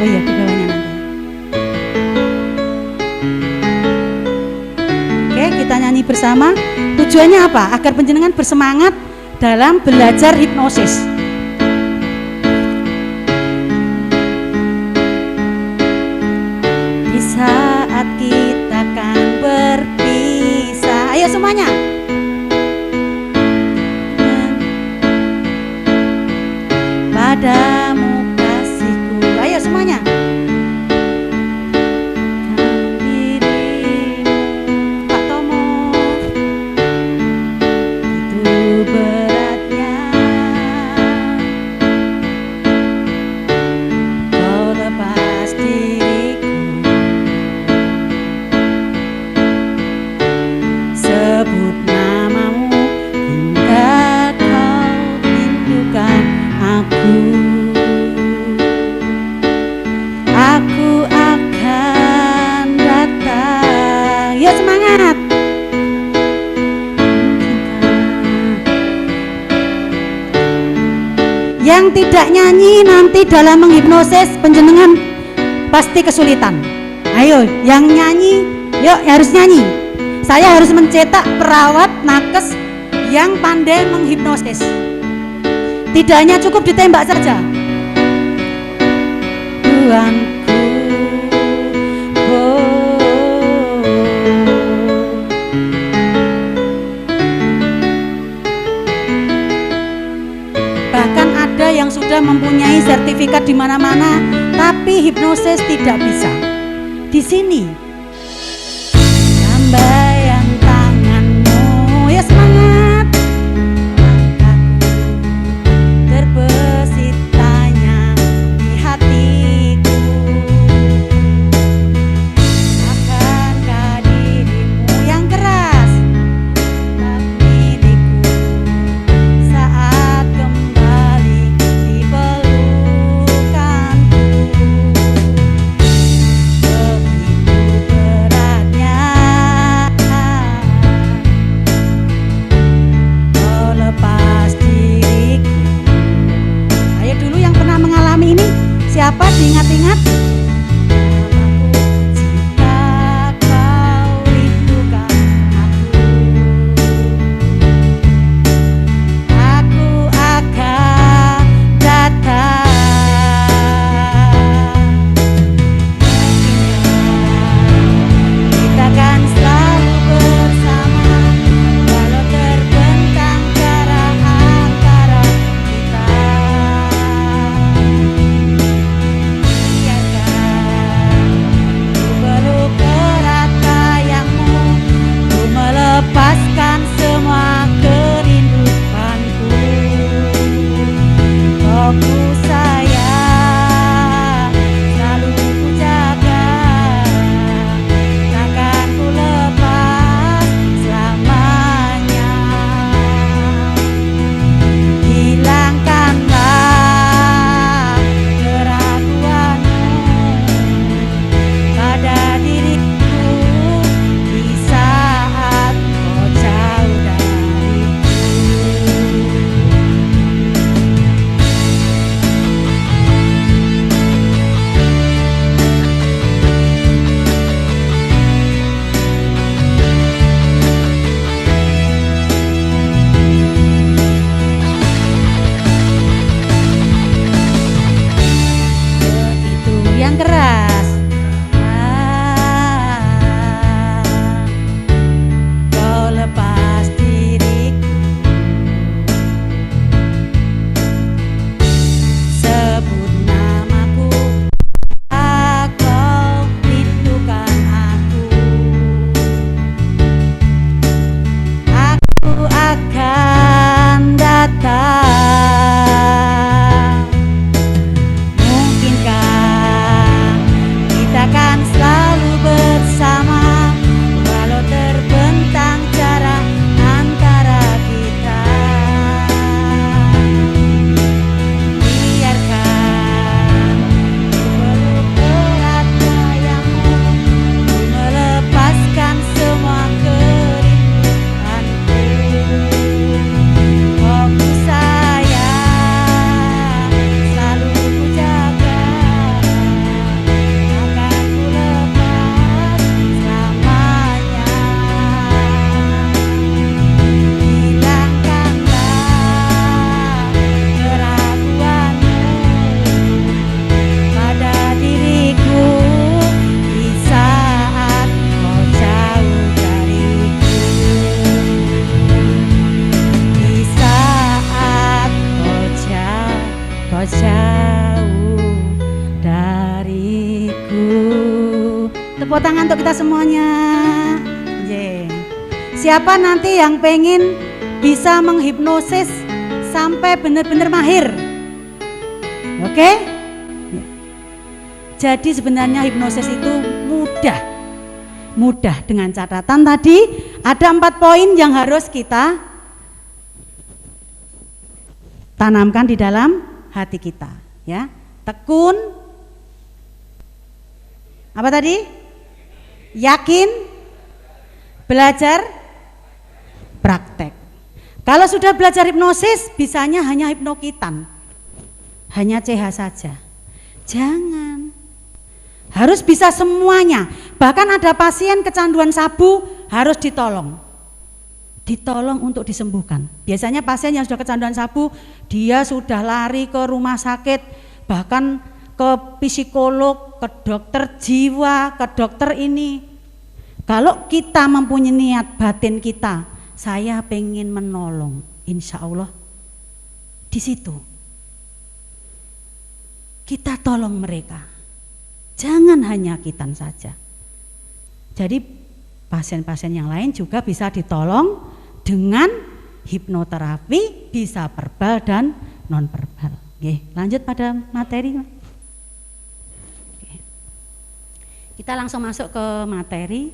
iya, di bawahnya nanti. Oke, kita nyanyi bersama. Tujuannya apa? Agar panjenengan bersemangat dalam belajar hipnosis. Di saat kita akan berpisah, ayo semuanya. Padamu kasihku, ayo semuanya. Pak Tomo, itu beratnya kau lepas diriku, sebut namamu hingga kau rindukan aku akan datang. Ya semangat. Yang tidak nyanyi nanti dalam menghipnosis panjenengan pasti kesulitan. Ayo yang nyanyi, yuk harus nyanyi. Saya harus mencetak perawat nakes yang pandai menghipnosis. Tidak hanya cukup ditembak saja. Tuanku, oh. Bahkan ada yang sudah mempunyai sertifikat di mana-mana, tapi hipnosis tidak bisa. Di sini, lambaian tanganmu, ya semangat. jauh dariku. Tepuk tangan untuk kita semuanya. Siapa nanti yang pengen bisa menghipnosis sampai benar-benar mahir? Oke? Jadi sebenarnya hipnosis itu mudah dengan catatan tadi ada 4 poin yang harus kita tanamkan di dalam hati kita, ya. Tekun, apa tadi? Yakin, belajar, praktek. Kalau sudah belajar hipnosis, bisanya hanya hipnokitan, hanya CH saja. Jangan, harus bisa semuanya. Bahkan ada pasien kecanduan sabu harus ditolong untuk disembuhkan. Biasanya pasien yang sudah kecanduan sabu, dia sudah lari ke rumah sakit, bahkan ke psikolog, ke dokter jiwa, ke dokter ini. Kalau kita mempunyai niat batin kita, saya pengen menolong, insya Allah di situ kita tolong mereka. Jangan hanya kita saja. Jadi pasien-pasien yang lain juga bisa ditolong dengan hipnoterapi, bisa verbal dan non verbal. Oke, lanjut pada materi. Oke. Kita langsung masuk ke materi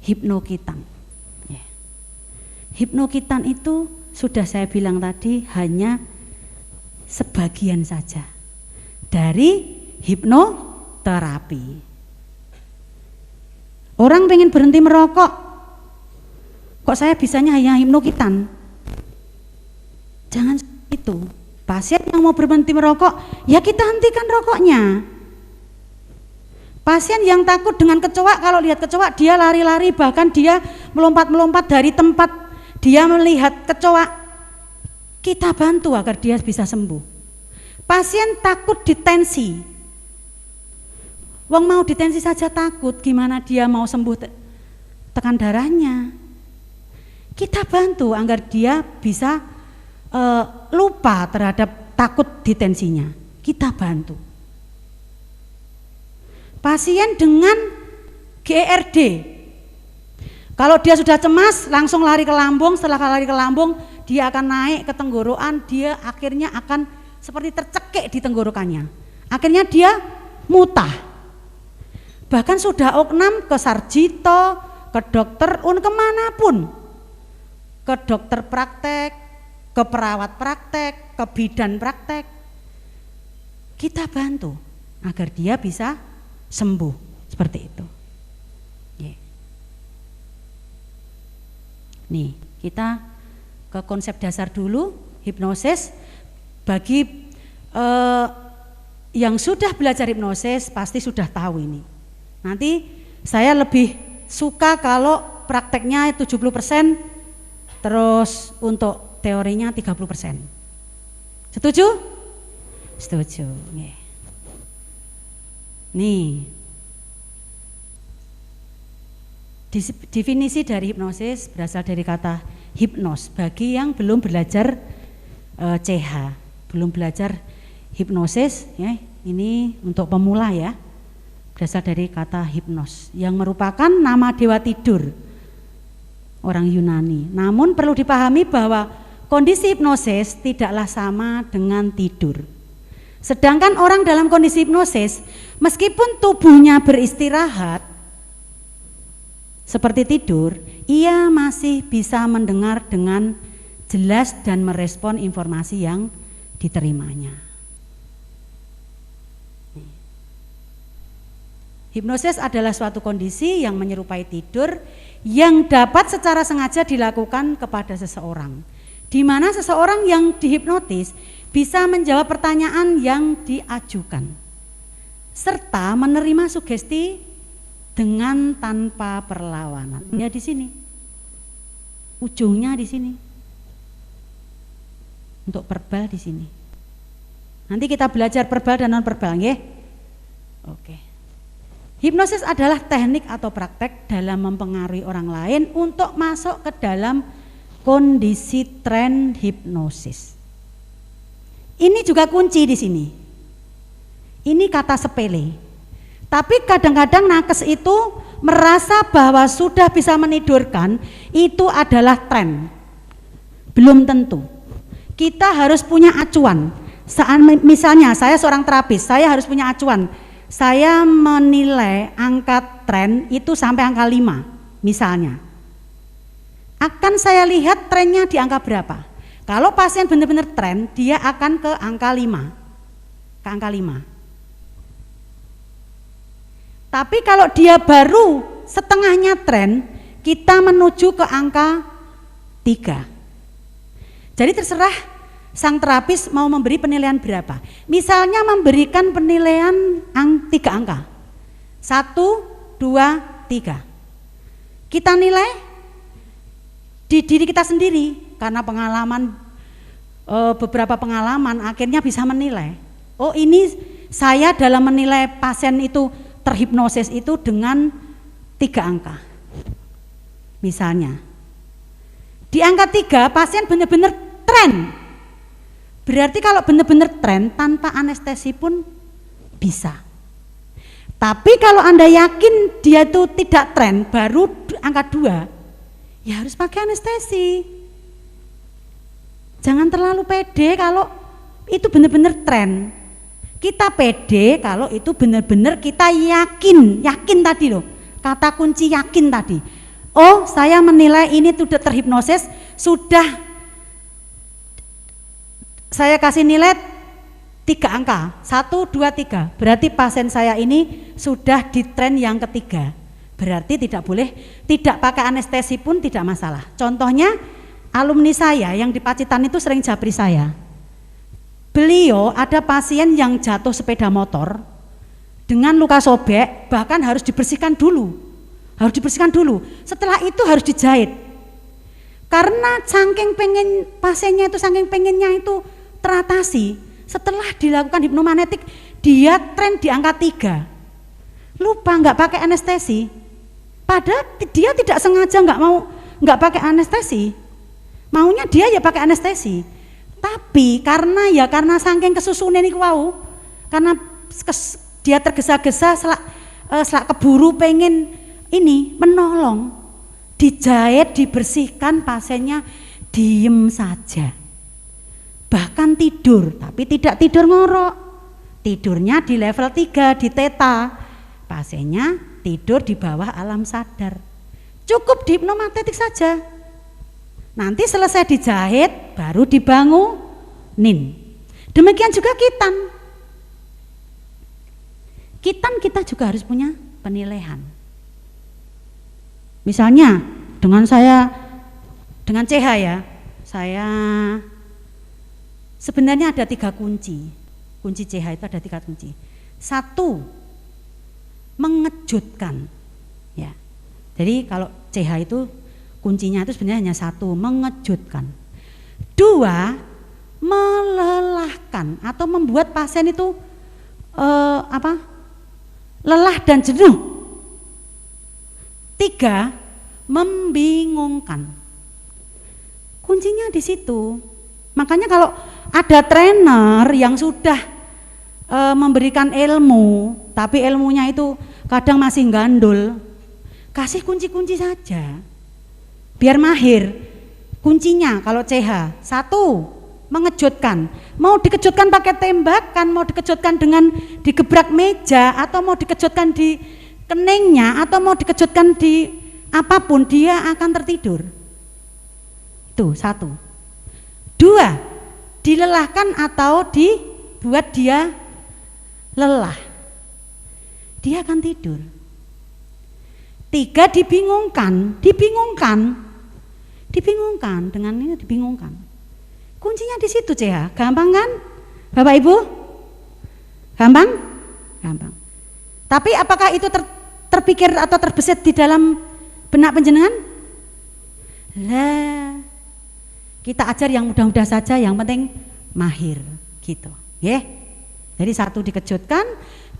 hipnokitan. Hipnokitan itu sudah saya bilang tadi hanya sebagian saja dari hipnoterapi. Orang pengen berhenti merokok, kok saya bisanya hanya hipnokitan? Jangan itu. Pasien yang mau berhenti merokok, ya kita hentikan rokoknya. Pasien yang takut dengan kecoa, kalau lihat kecoa dia lari-lari, bahkan dia melompat-melompat dari tempat dia melihat kecoa, kita bantu agar dia bisa sembuh. Pasien takut ditensi, wong mau ditensi saja takut, gimana dia mau sembuh tekan darahnya? Kita bantu agar dia bisa lupa terhadap takut ditensinya, kita bantu. Pasien dengan GERD, kalau dia sudah cemas langsung lari ke lambung, setelah lari ke lambung dia akan naik ke tenggorokan, dia akhirnya akan seperti tercekik di tenggorokannya, akhirnya dia muntah. Bahkan sudah oknam ke sarjito, ke dokter kemanapun, ke dokter praktek, ke perawat praktek, ke bidan praktek, kita bantu agar dia bisa sembuh seperti itu. Nih, kita ke konsep dasar dulu hipnosis. Bagi yang sudah belajar hipnosis pasti sudah tahu ini. Nanti saya lebih suka kalau prakteknya 70%, terus untuk teorinya 30%. Setuju? Setuju. Nih, definisi dari hipnosis berasal dari kata hipnos. Bagi yang belum belajar CH, belum belajar hipnosis, ya, ini untuk pemula ya, berasal dari kata hipnos yang merupakan nama dewa tidur orang Yunani. Namun perlu dipahami bahwa kondisi hipnosis tidaklah sama dengan tidur. Sedangkan orang dalam kondisi hipnosis, meskipun tubuhnya beristirahat seperti tidur, ia masih bisa mendengar dengan jelas dan merespon informasi yang diterimanya. Hipnosis adalah suatu kondisi yang menyerupai tidur yang dapat secara sengaja dilakukan kepada seseorang, di mana seseorang yang dihipnotis bisa menjawab pertanyaan yang diajukan serta menerima sugesti dengan tanpa perlawanan. Ya di sini, ujungnya di sini. Untuk verbal di sini. Nanti kita belajar verbal dan non verbal, ya. Oke. Hipnosis adalah teknik atau praktek dalam mempengaruhi orang lain untuk masuk ke dalam kondisi tren hipnosis. Ini juga kunci di sini. Ini kata sepele. Tapi kadang-kadang nakes itu merasa bahwa sudah bisa menidurkan, itu adalah tren. Belum tentu. Kita harus punya acuan. Misalnya saya seorang terapis, saya harus punya acuan. Saya menilai angka tren itu sampai angka 5 misalnya. Akan saya lihat trennya di angka berapa. Kalau pasien benar-benar tren, dia akan ke angka 5. Ke angka 5. Tapi kalau dia baru setengahnya tren, kita menuju ke angka 3. Jadi terserah sang terapis mau memberi penilaian berapa. Misalnya memberikan penilaian 3 angka. 1, 2, 3. Kita nilai di diri kita sendiri karena pengalaman, beberapa pengalaman akhirnya bisa menilai. Oh, ini saya dalam menilai pasien itu terhipnosis itu dengan 3 angka. Misalnya di angka 3 pasien benar-benar tren. Berarti kalau benar-benar tren tanpa anestesi pun bisa. Tapi kalau Anda yakin dia itu tidak tren, baru angka 2, ya harus pakai anestesi. Jangan terlalu pede kalau itu benar-benar tren. Kita pede kalau itu benar-benar kita yakin tadi loh. Kata kunci yakin tadi. Oh, saya menilai ini sudah terhipnosis, sudah saya kasih nilai 3 angka, 1, 2, 3. Berarti pasien saya ini sudah di tren yang ketiga. Berarti tidak pakai anestesi pun tidak masalah. Contohnya alumni saya yang di Pacitan itu sering japri saya. Beliau ada pasien yang jatuh sepeda motor dengan luka sobek, bahkan harus dibersihkan dulu. Setelah itu harus dijahit. Karena pasiennya itu saking pengennya itu teratasi, setelah dilakukan hipnomagnetik dia tren di angka 3. Lupa nggak pakai anestesi. Padahal dia tidak sengaja nggak pakai anestesi. Maunya dia ya pakai anestesi. Tapi karena saking kesusunan ini karena dia tergesa-gesa selak keburu pengen ini menolong, dijahit, dibersihkan, pasiennya diem saja. Bahkan tidur, tapi tidak tidur ngorok. Tidurnya di level 3 di theta. Pasiennya tidur di bawah alam sadar. Cukup di hipnomagnetik saja. Nanti selesai dijahit baru dibangunin. Demikian juga kitan. Kita juga harus punya penilaian. Misalnya dengan CH ya, saya sebenarnya ada 3 kunci. Kunci CH itu ada 3 kunci. 1, mengejutkan. Ya. Jadi kalau CH itu kuncinya itu sebenarnya hanya 1, mengejutkan. 2, melelahkan atau membuat pasien itu lelah dan jenuh. 3, membingungkan. Kuncinya di situ. Makanya kalau ada trainer yang sudah memberikan ilmu, tapi ilmunya itu kadang masih gandul, kasih kunci-kunci saja, biar mahir. Kuncinya kalau CH, 1, mengejutkan. Mau dikejutkan pakai tembakan, mau dikejutkan dengan digebrak meja, atau mau dikejutkan di keningnya, atau mau dikejutkan di apapun, dia akan tertidur. Itu 1. 2, dilelahkan atau dibuat dia lelah, dia akan tidur. 3, dibingungkan dengan ini, dibingungkan. Kuncinya di situ CH. Gampang kan Bapak Ibu? Gampang? Tapi apakah itu terpikir atau terbesit di dalam benak panjenengan? Lah, kita ajar yang mudah-mudah saja, yang penting mahir gitu, ya. Jadi 1 dikejutkan,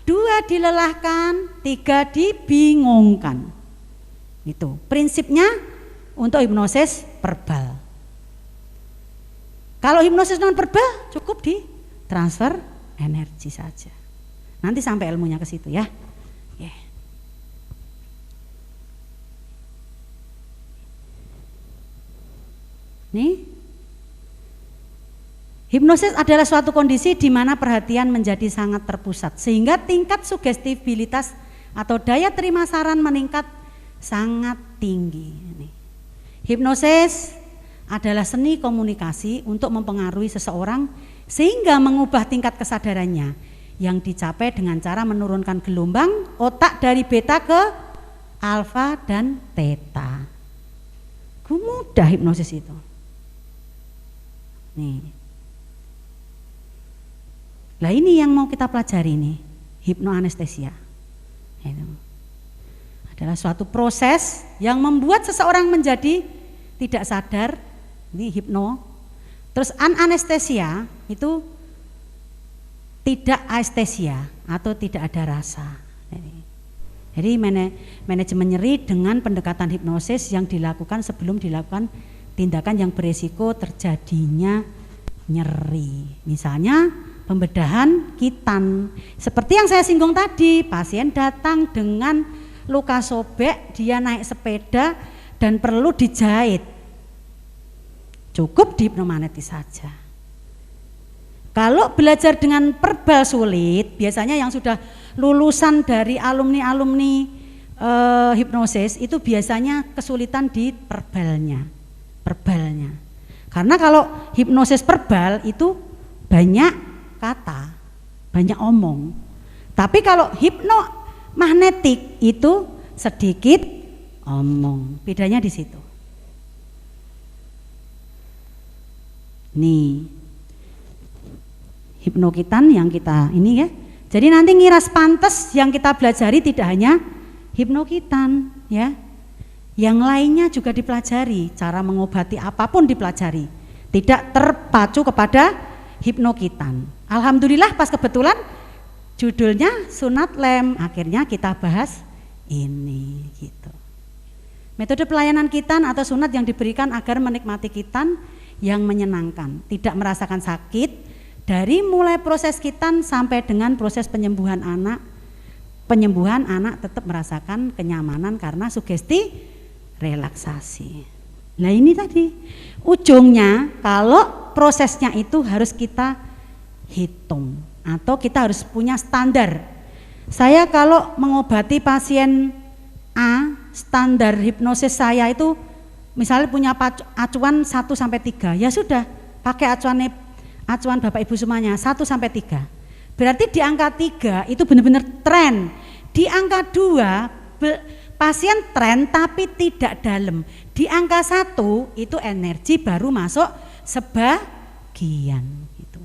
2 dilelahkan, 3 dibingungkan. Itu prinsipnya untuk hipnosis verbal. Kalau hipnosis non verbal cukup di transfer energi saja. Nanti sampai ilmunya ke situ ya. Nih, hipnosis adalah suatu kondisi di mana perhatian menjadi sangat terpusat sehingga tingkat sugestibilitas atau daya terima saran meningkat sangat tinggi. Hipnosis adalah seni komunikasi untuk mempengaruhi seseorang sehingga mengubah tingkat kesadarannya yang dicapai dengan cara menurunkan gelombang otak dari beta ke alfa dan theta. Mudah hipnosis itu. Nih. Lah ini yang mau kita pelajari nih, hipnoanestesia. Itu adalah suatu proses yang membuat seseorang menjadi tidak sadar, ini hipno. Terus anestesia itu tidak anestesia atau tidak ada rasa. Jadi manajemen nyeri dengan pendekatan hipnosis yang dilakukan sebelum dilakukan tindakan yang beresiko terjadinya nyeri. Misalnya pembedahan kitan. Seperti yang saya singgung tadi, pasien datang dengan luka sobek, dia naik sepeda dan perlu dijahit. Cukup dihipnomagnetis saja. Kalau belajar dengan verbal sulit, biasanya yang sudah lulusan dari alumni-alumni hipnosis itu biasanya kesulitan di verbalnya. Karena kalau hipnosis verbal itu banyak kata, banyak omong. Tapi kalau hipnomagnetik itu sedikit omong. Bedanya di situ. Nih, hipnokitan yang kita ini ya. Jadi nanti ngiras pantes yang kita pelajari tidak hanya hipnokitan ya. Yang lainnya juga dipelajari, cara mengobati apapun dipelajari. Tidak terpacu kepada hipnokitan. Alhamdulillah pas kebetulan judulnya sunat lem, akhirnya kita bahas ini gitu. Metode pelayanan kitan atau sunat yang diberikan agar menikmati kitan yang menyenangkan, tidak merasakan sakit dari mulai proses kitan sampai dengan proses penyembuhan anak. Penyembuhan anak tetap merasakan kenyamanan karena sugesti relaksasi. Nah ini tadi ujungnya kalau prosesnya itu harus kita hitung atau kita harus punya standar. Saya kalau mengobati pasien A, standar hipnosis saya itu misalnya punya acuan 1 sampai 3, ya sudah pakai acuan Bapak Ibu semuanya 1 sampai 3. Berarti di angka 3 itu benar-benar tren. Di angka 2 pasien tren tapi tidak dalam. Di angka 1 itu energi baru masuk sebagian gitu.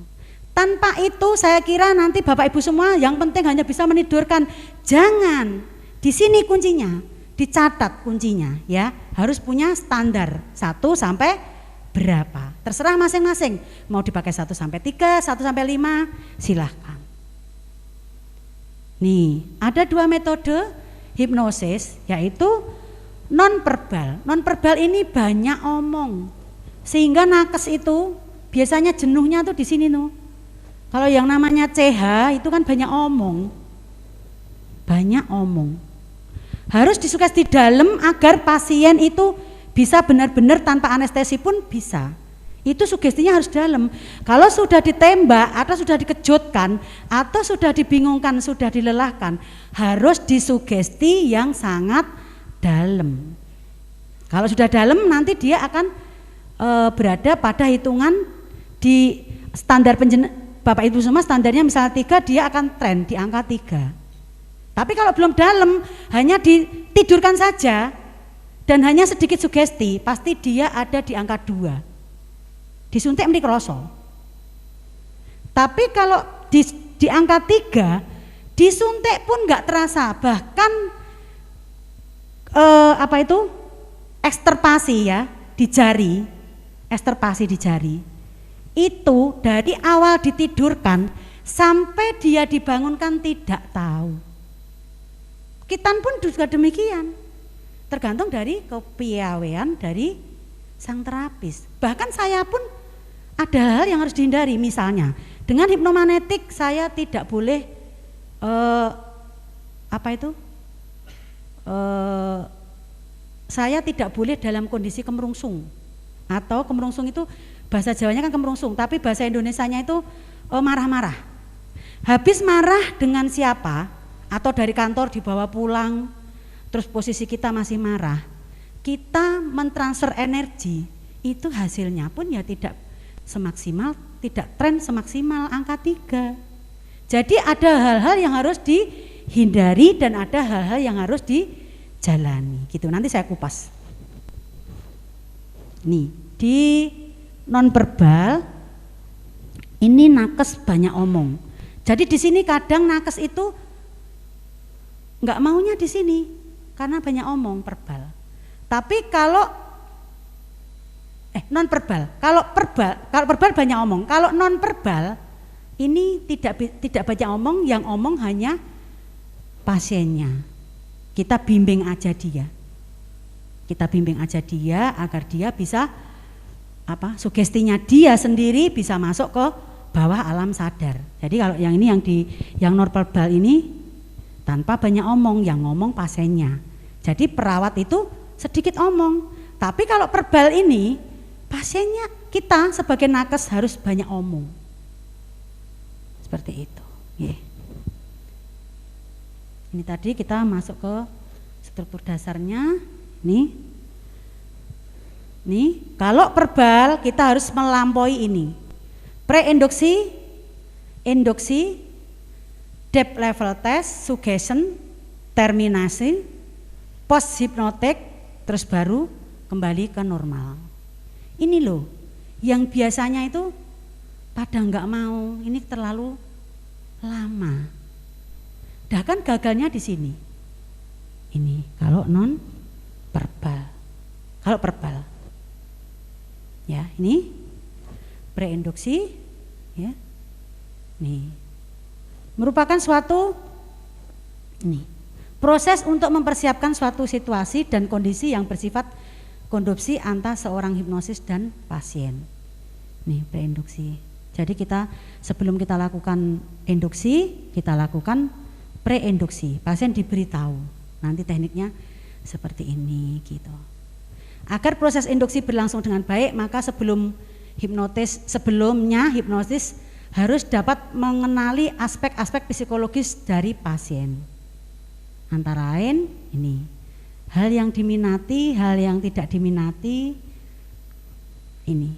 Tanpa itu saya kira nanti Bapak Ibu semua yang penting hanya bisa menidurkan. Jangan. Di sini kuncinya, dicatat kuncinya ya. Harus punya standar 1 sampai berapa. Terserah masing-masing. Mau dipakai 1 sampai 3, 1 sampai 5, silahkan. Nih, ada 2 metode hipnosis yaitu non-verbal. Non-verbal ini banyak omong sehingga nakes itu biasanya jenuhnya tuh di sini tuh. Kalau yang namanya CH itu kan banyak omong. Banyak omong. Harus disugesti dalam agar pasien itu bisa benar-benar tanpa anestesi pun bisa. Itu sugestinya harus dalam. Kalau sudah ditembak atau sudah dikejutkan atau sudah dibingungkan, sudah dilelahkan, harus disugesti yang sangat dalam. Kalau sudah dalam nanti dia akan berada pada hitungan di standar Bapak Ibu semua standarnya misalnya 3, dia akan tren di angka 3. Tapi kalau belum dalam, hanya ditidurkan saja dan hanya sedikit sugesti, pasti dia ada di angka 2. Disuntik meni kroso. Tapi kalau di angka 3 disuntik pun nggak terasa, bahkan eksterpasi ya di jari, eksterpasi di jari itu dari awal ditidurkan sampai dia dibangunkan tidak tahu. Kitan pun juga demikian, tergantung dari kepiawaian dari sang terapis. Bahkan saya pun ada hal yang harus dihindari. Misalnya dengan hipnomagnetik saya tidak boleh saya tidak boleh dalam kondisi kemerungsung, atau kemerungsung itu bahasa Jawanya kan kemerungsung, tapi bahasa Indonesianya itu marah-marah. Habis marah dengan siapa atau dari kantor dibawa pulang, terus posisi kita masih marah, kita mentransfer energi, itu hasilnya pun ya tidak semaksimal, tidak tren semaksimal angka 3. Jadi ada hal-hal yang harus dihindari dan ada hal-hal yang harus dijalani gitu. Nanti saya kupas. Nih, di nonverbal ini nakes banyak omong. Jadi di sini kadang nakes itu nggak maunya di sini karena banyak omong verbal. Tapi kalau non verbal, kalau verbal banyak omong, kalau non verbal ini tidak banyak omong, yang omong hanya pasiennya. Kita bimbing aja dia. Kita bimbing aja dia agar dia bisa sugestinya dia sendiri bisa masuk ke bawah alam sadar. Jadi kalau yang ini yang non verbal ini tanpa banyak omong, yang ngomong pasiennya. Jadi perawat itu sedikit omong. Tapi kalau verbal ini pasiennya, kita sebagai nakes harus banyak omong. Seperti itu. Yeah. Ini tadi kita masuk ke struktur dasarnya. Nih, kalau verbal kita harus melampaui ini. Pre-endoksi, endoksi, depth level test, suggestion, terminasi, post hipnotik, terus baru kembali ke normal. Ini loh, yang biasanya itu pada nggak mau, ini terlalu lama. Dah kan gagalnya di sini. Ini kalau non verbal. Kalau verbal, ya ini preinduksi, ya, nih merupakan suatu proses untuk mempersiapkan suatu situasi dan kondisi yang bersifat kondopsi antara seorang hipnosis dan pasien. Nih preinduksi. Jadi kita sebelum kita lakukan induksi, kita lakukan preinduksi. Pasien diberitahu nanti tekniknya seperti ini gitu. Agar proses induksi berlangsung dengan baik, maka sebelumnya hipnosis harus dapat mengenali aspek-aspek psikologis dari pasien. Antara lain ini, hal yang diminati, hal yang tidak diminati, ini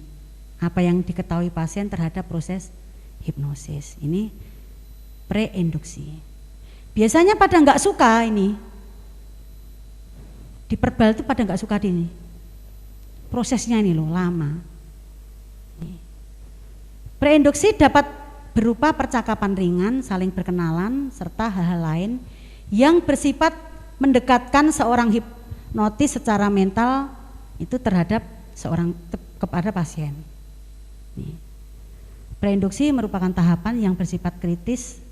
apa yang diketahui pasien terhadap proses hipnosis. Ini preinduksi. Biasanya pada nggak suka ini, di verbal itu pada nggak suka ini. Prosesnya ini loh lama. Preinduksi dapat berupa percakapan ringan, saling berkenalan, serta hal-hal lain yang bersifat mendekatkan seorang hipnotis secara mental itu terhadap kepada pasien. Preinduksi merupakan tahapan yang bersifat kritis.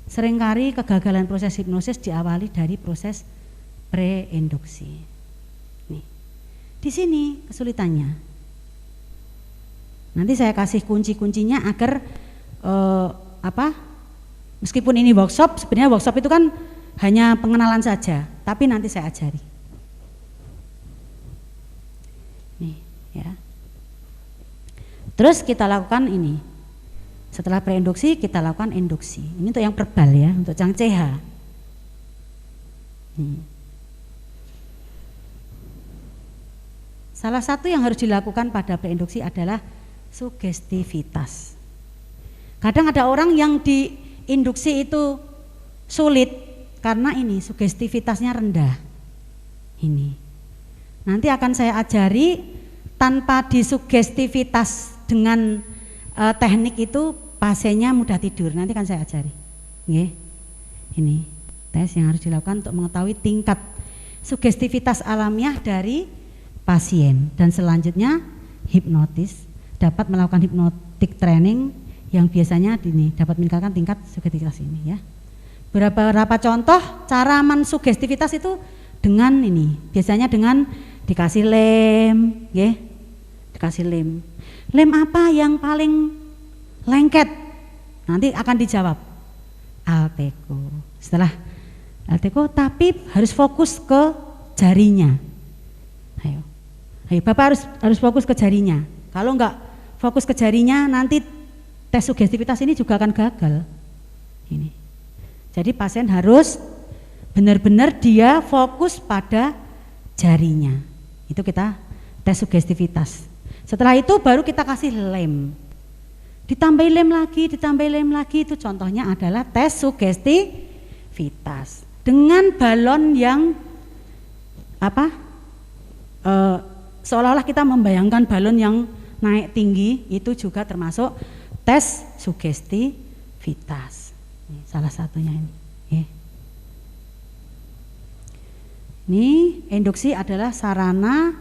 Seringkali kegagalan proses hipnosis diawali dari proses preinduksi. Di sini kesulitannya. Nanti saya kasih kunci-kuncinya agar meskipun ini workshop, sebenarnya workshop itu kan hanya pengenalan saja, tapi nanti saya ajari. Nih, ya. Terus kita lakukan ini. Setelah preinduksi kita lakukan induksi. Ini untuk yang verbal ya, untuk yang CH. Salah satu yang harus dilakukan pada preinduksi adalah sugestivitas. Kadang ada orang yang diinduksi itu sulit karena ini sugestivitasnya rendah. Ini nanti akan saya ajari tanpa disugestivitas dengan teknik itu pasiennya mudah tidur. Nanti akan saya ajari. Ini tes yang harus dilakukan untuk mengetahui tingkat sugestivitas alamiah dari pasien, dan selanjutnya hipnotis dapat melakukan hipnotik training yang biasanya dapat meningkatkan tingkat sugestivitas ini ya. Beberapa contoh cara mensugestivitas itu dengan ini, biasanya dengan dikasih lem, dikasih lem. Lem apa yang paling lengket? Nanti akan dijawab Alteco. Setelah Alteco, tapi harus fokus ke jarinya. Ayo Bapak harus fokus ke jarinya. Kalau enggak fokus ke jarinya, nanti tes sugestivitas ini juga akan gagal. Ini. Jadi pasien harus benar-benar dia fokus pada jarinya. Itu kita tes sugestivitas. Setelah itu baru kita kasih lem. Ditambahin lem lagi, itu contohnya adalah tes sugestivitas. Dengan balon yang seolah-olah kita membayangkan balon yang naik tinggi, itu juga termasuk tes sugestivitas. Ini salah satunya ini. Ini induksi adalah sarana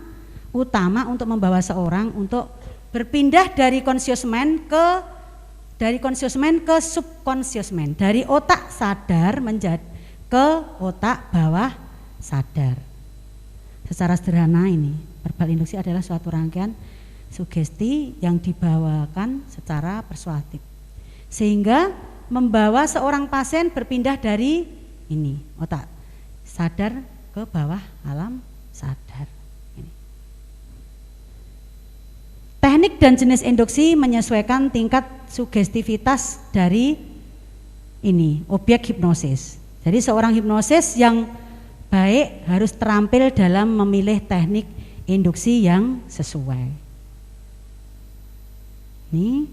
utama untuk membawa seorang untuk berpindah dari conscious mind ke subconscious mind, dari otak sadar menjadi ke otak bawah sadar. Secara sederhana ini, verbal induksi adalah suatu rangkaian sugesti yang dibawakan secara persuasif sehingga membawa seorang pasien berpindah dari ini otak sadar ke bawah alam sadar. Ini. Teknik dan jenis induksi menyesuaikan tingkat sugestivitas dari ini objek hipnosis. Jadi seorang hipnosis yang baik harus terampil dalam memilih teknik induksi yang sesuai. Ini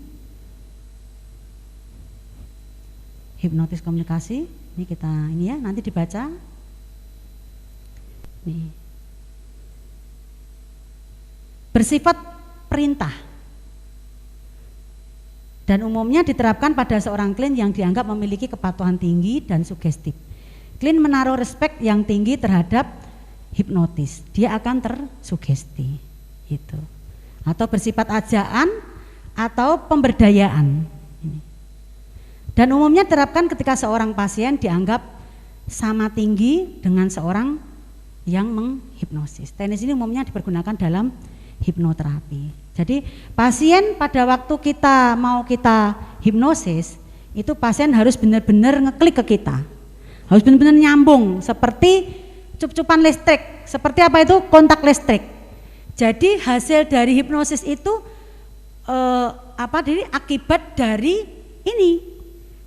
hipnotis komunikasi. Ini kita ini ya, nanti dibaca. Nih. Bersifat perintah dan umumnya diterapkan pada seorang klien yang dianggap memiliki kepatuhan tinggi dan sugestif. Klien menaruh respek yang tinggi terhadap hipnotis, dia akan tersugesti gitu. Atau bersifat ajaan atau pemberdayaan. Dan umumnya diterapkan ketika seorang pasien dianggap sama tinggi dengan seorang yang menghipnosis. Teknis ini umumnya dipergunakan dalam hipnoterapi. Jadi pasien pada waktu kita hipnosis, itu pasien harus benar-benar ngeklik ke kita. Harus benar-benar nyambung seperti cup-cupan listrik. Seperti apa itu? Kontak listrik. Jadi hasil dari hipnosis itu jadi akibat dari ini.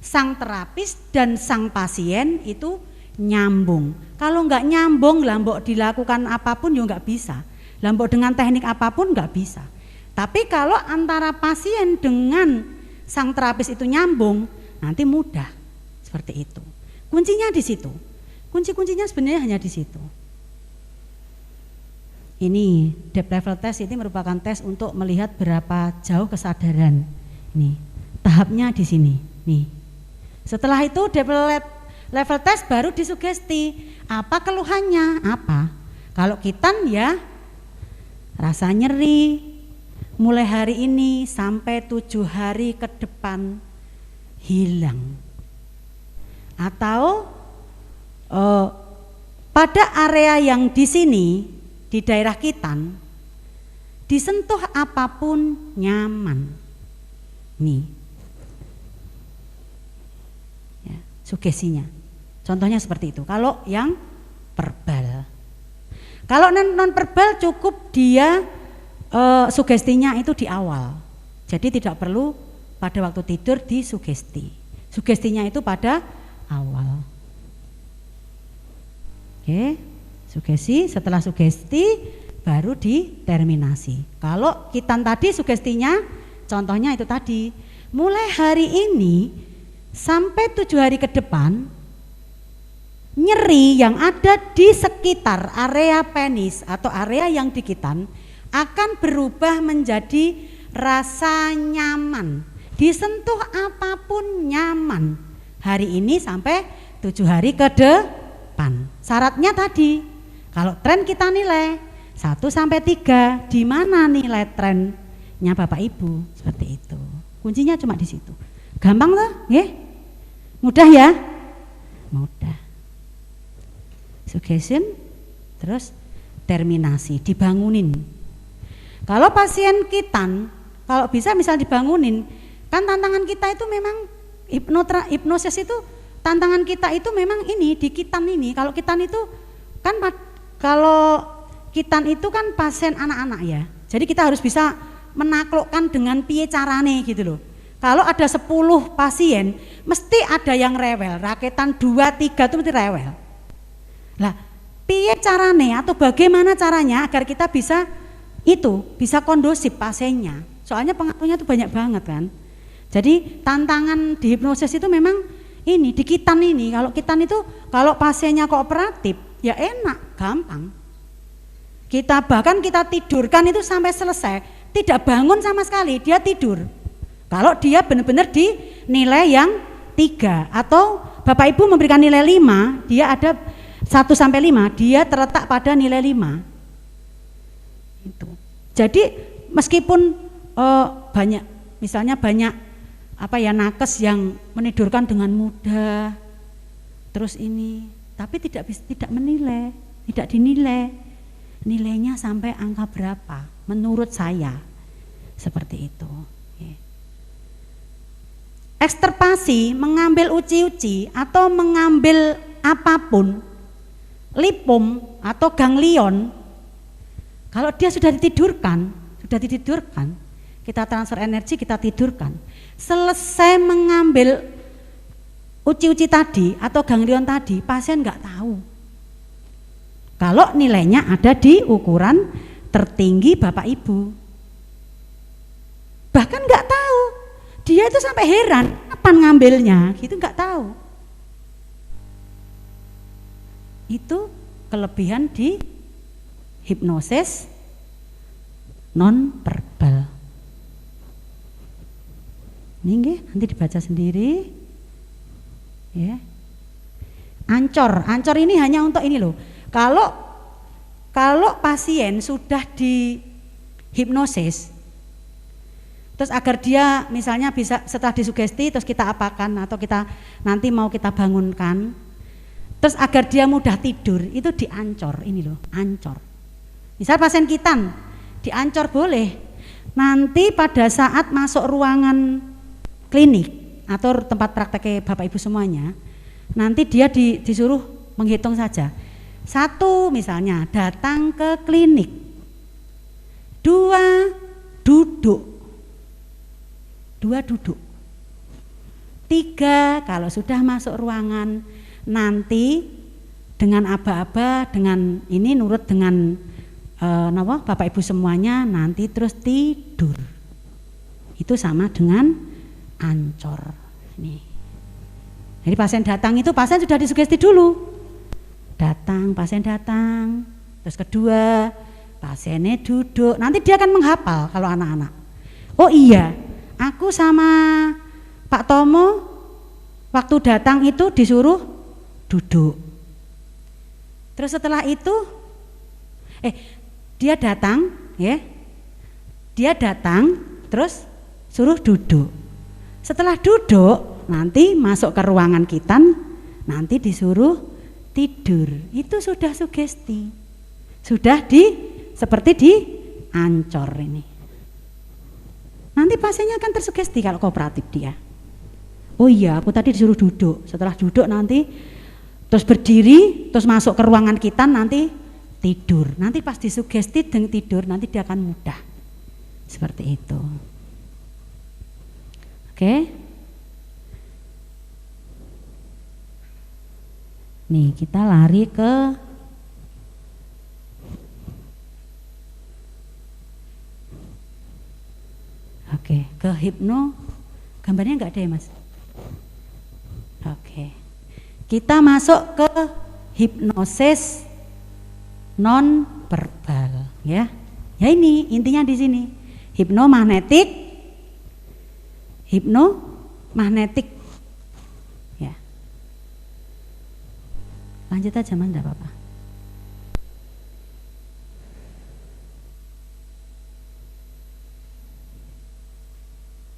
Sang terapis dan sang pasien itu nyambung. Kalau enggak nyambung, lambok dilakukan apapun ya enggak bisa. Lambok dengan teknik apapun enggak bisa. Tapi kalau antara pasien dengan sang terapis itu nyambung, nanti mudah. Seperti itu. Kuncinya di situ. Kunci-kuncinya sebenarnya hanya di situ. Ini depth level test ini merupakan tes untuk melihat berapa jauh kesadaran. Nih, tahapnya di sini. Nih. Setelah itu depth level test baru disugesti. Apa keluhannya? Apa? Kalau kitan ya rasa nyeri mulai hari ini sampai 7 hari ke depan hilang. Atau pada area yang di sini di daerah kitan disentuh apapun nyaman. Nih. Ya, sugestinya. Contohnya seperti itu. Kalau yang verbal. Kalau non verbal cukup dia sugestinya itu di awal. Jadi tidak perlu pada waktu tidur disugesti. Sugestinya itu pada awal. Oke, sugesti, setelah sugesti baru diterminasi. Kalau kitan tadi sugestinya contohnya itu tadi, mulai hari ini sampai 7 hari ke depan nyeri yang ada di sekitar area penis atau area yang di kitan akan berubah menjadi rasa nyaman. Disentuh apapun nyaman. Hari ini sampai 7 hari ke depan. Syaratnya tadi, kalau tren kita nilai 1 sampai 3, di mana nilai trennya Bapak Ibu? Seperti itu. Kuncinya cuma di situ. Gampang tuh, nggih? Mudah ya? Mudah. Suggestion, terus terminasi, dibangunin. Kalau pasien kitan Kalau bisa misal dibangunin, kan tantangan kita itu memang hipnosis itu tantangan kita itu memang ini di kitan ini. Kalau kitan itu kan kalau kitan itu kan pasien anak-anak ya. Jadi kita harus bisa menaklukkan dengan piye carane gitu loh. Kalau ada 10 pasien, mesti ada yang rewel, raketan 2, 3 itu mesti rewel. Lah, piye carane atau bagaimana caranya agar kita bisa bisa kondusif pasiennya. Soalnya pengaruhnya itu banyak banget kan. Jadi tantangan di hipnosis itu memang ini di kitan ini. Kalau kitan itu kalau pasiennya kooperatif ya enak, gampang. Bahkan kita tidurkan itu sampai selesai, tidak bangun sama sekali, dia tidur. Kalau dia benar-benar di nilai yang 3 atau Bapak Ibu memberikan nilai 5, dia ada 1 sampai 5, dia terletak pada nilai 5. Itu. Jadi meskipun banyak, misalnya banyak nakes yang menidurkan dengan mudah, terus ini, tapi tidak menilai, tidak dinilai, nilainya sampai angka berapa, menurut saya seperti itu. Ekstirpasi, mengambil uci-uci atau mengambil apapun, lipum atau ganglion, kalau dia sudah ditidurkan, kita transfer energi, kita tidurkan. Selesai mengambil uci-uci tadi atau ganglion tadi, pasien nggak tahu. Kalau nilainya ada di ukuran tertinggi Bapak Ibu, bahkan nggak tahu. Dia itu sampai heran, kapan ngambilnya, gitu nggak tahu. Itu kelebihan di hipnosis non verbal. Ini nanti dibaca sendiri. Ya. Ancor ini hanya untuk ini loh. Kalau pasien sudah di hipnosis, terus agar dia misalnya bisa setelah disugesti terus kita apakan atau kita nanti mau kita bangunkan, terus agar dia mudah tidur itu diancor ini loh, ancor. Misal pasien kitan diancor boleh, nanti pada saat masuk ruangan klinik atau tempat prakteknya Bapak Ibu semuanya, nanti dia disuruh menghitung saja. 1 misalnya datang ke klinik, 2 duduk, 3 kalau sudah masuk ruangan, nanti dengan aba-aba, dengan ini nurut dengan Bapak Ibu semuanya, nanti terus tidur. Itu sama dengan ancor. Nih. Jadi pasien datang itu pasien sudah disugesti dulu. Pasien datang, terus kedua pasiennya duduk. Nanti dia akan menghafal kalau anak-anak. Oh iya, aku sama Pak Tomo waktu datang itu disuruh duduk. Terus setelah itu dia datang, ya. Dia datang terus suruh duduk. Setelah duduk nanti masuk ke ruangan kitan, nanti disuruh tidur. Itu sudah sugesti. Sudah seperti diancor ini. Nanti pasiennya akan tersugesti kalau kooperatif dia. Oh iya, aku tadi disuruh duduk. Setelah duduk nanti terus berdiri, terus masuk ke ruangan kitan, nanti tidur. Nanti pas disugesti dengan tidur, nanti dia akan mudah. Seperti itu. Oke. Nih, kita lari ke hipno. Gambarnya enggak ada ya, Mas? Oke. Kita masuk ke hipnosis non verbal, ya. Ya ini intinya di sini. Hipnomagnetik. Ya. Lanjut aja Mas, enggak apa-apa.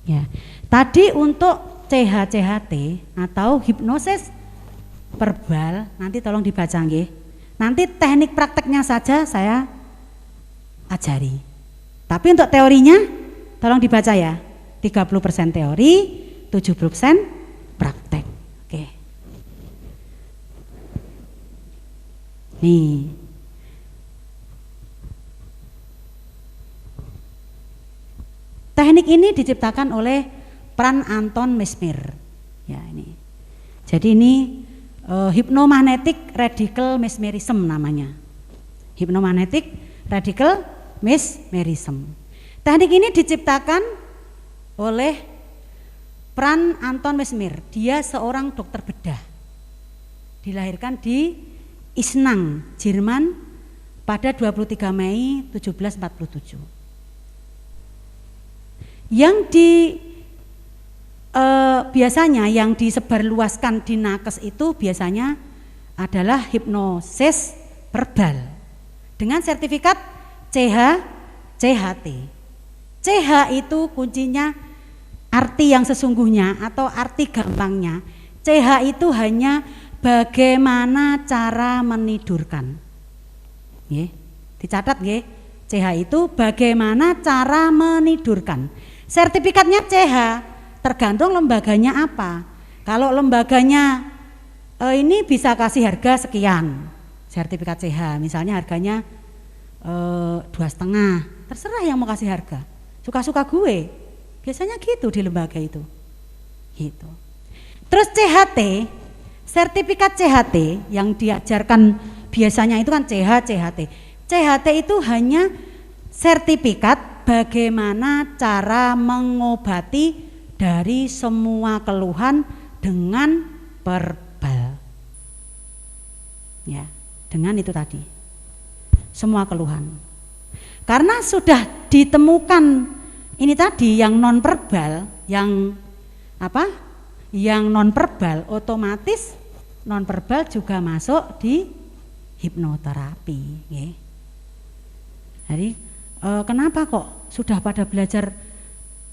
Ya. Tadi untuk CHCHT atau hipnosis verbal, nanti tolong dibaca nggih. Nanti teknik prakteknya saja saya ajari. Tapi untuk teorinya tolong dibaca ya. 30% teori, 70% praktek. Oke. Nih. Teknik ini diciptakan oleh Franz Anton Mesmer. Ya, ini. Jadi ini hypnomagnetic radical mesmerism namanya. Hypnomagnetic radical mesmerism. Teknik ini diciptakan oleh Franz Anton Mesmer. Dia seorang dokter bedah. Dilahirkan di Isnang, Jerman pada 23 Mei 1747. Yang biasanya yang disebarluaskan di nakes itu biasanya adalah hipnosis verbal dengan sertifikat CHT. CH itu kuncinya arti yang sesungguhnya atau arti gampangnya. CH itu hanya bagaimana cara menidurkan. Nggih, dicatat nggih. CH itu bagaimana cara menidurkan. Sertifikatnya CH tergantung lembaganya apa. Kalau lembaganya ini bisa kasih harga sekian. Sertifikat CH misalnya harganya 2,5. Terserah yang mau kasih harga. Suka-suka gue. Biasanya gitu di lembaga itu. Gitu. Terus CHT, sertifikat CHT yang diajarkan biasanya itu kan CHT. CHT itu hanya sertifikat bagaimana cara mengobati dari semua keluhan dengan verbal. Ya, dengan itu tadi. Semua keluhan. Karena sudah ditemukan ini tadi yang non verbal, yang apa? Yang non verbal, otomatis non verbal juga masuk di hipnoterapi, ya. Jadi kenapa kok sudah pada belajar,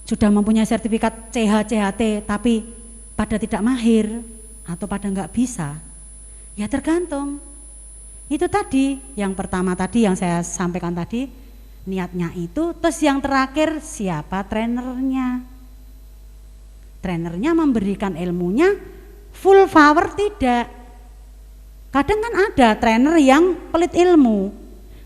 sudah mempunyai sertifikat CHT tapi pada tidak mahir atau pada enggak bisa? Ya tergantung. Itu tadi, yang pertama tadi yang saya sampaikan tadi, niatnya itu. Terus yang terakhir siapa trenernya? Trenernya memberikan ilmunya full power tidak. Kadang kan ada trainer yang pelit ilmu,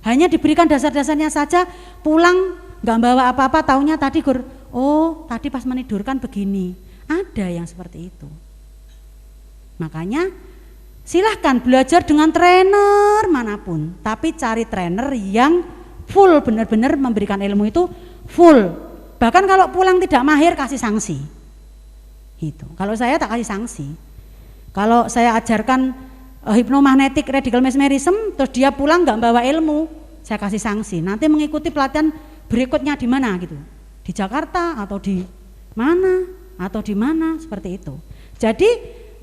hanya diberikan dasar-dasarnya saja, pulang nggak bawa apa-apa, taunya tadi tadi pas menidurkan begini. Ada yang seperti itu. Makanya silahkan belajar dengan trainer manapun, tapi cari trainer yang full, benar-benar memberikan ilmu itu full. Bahkan kalau pulang tidak mahir kasih sanksi. Gitu. Kalau saya tak kasih sanksi. Kalau saya ajarkan hypnomagnetic radical mesmerism terus dia pulang nggak bawa ilmu, saya kasih sanksi. Nanti mengikuti pelatihan berikutnya di mana gitu, di Jakarta atau di mana seperti itu. Jadi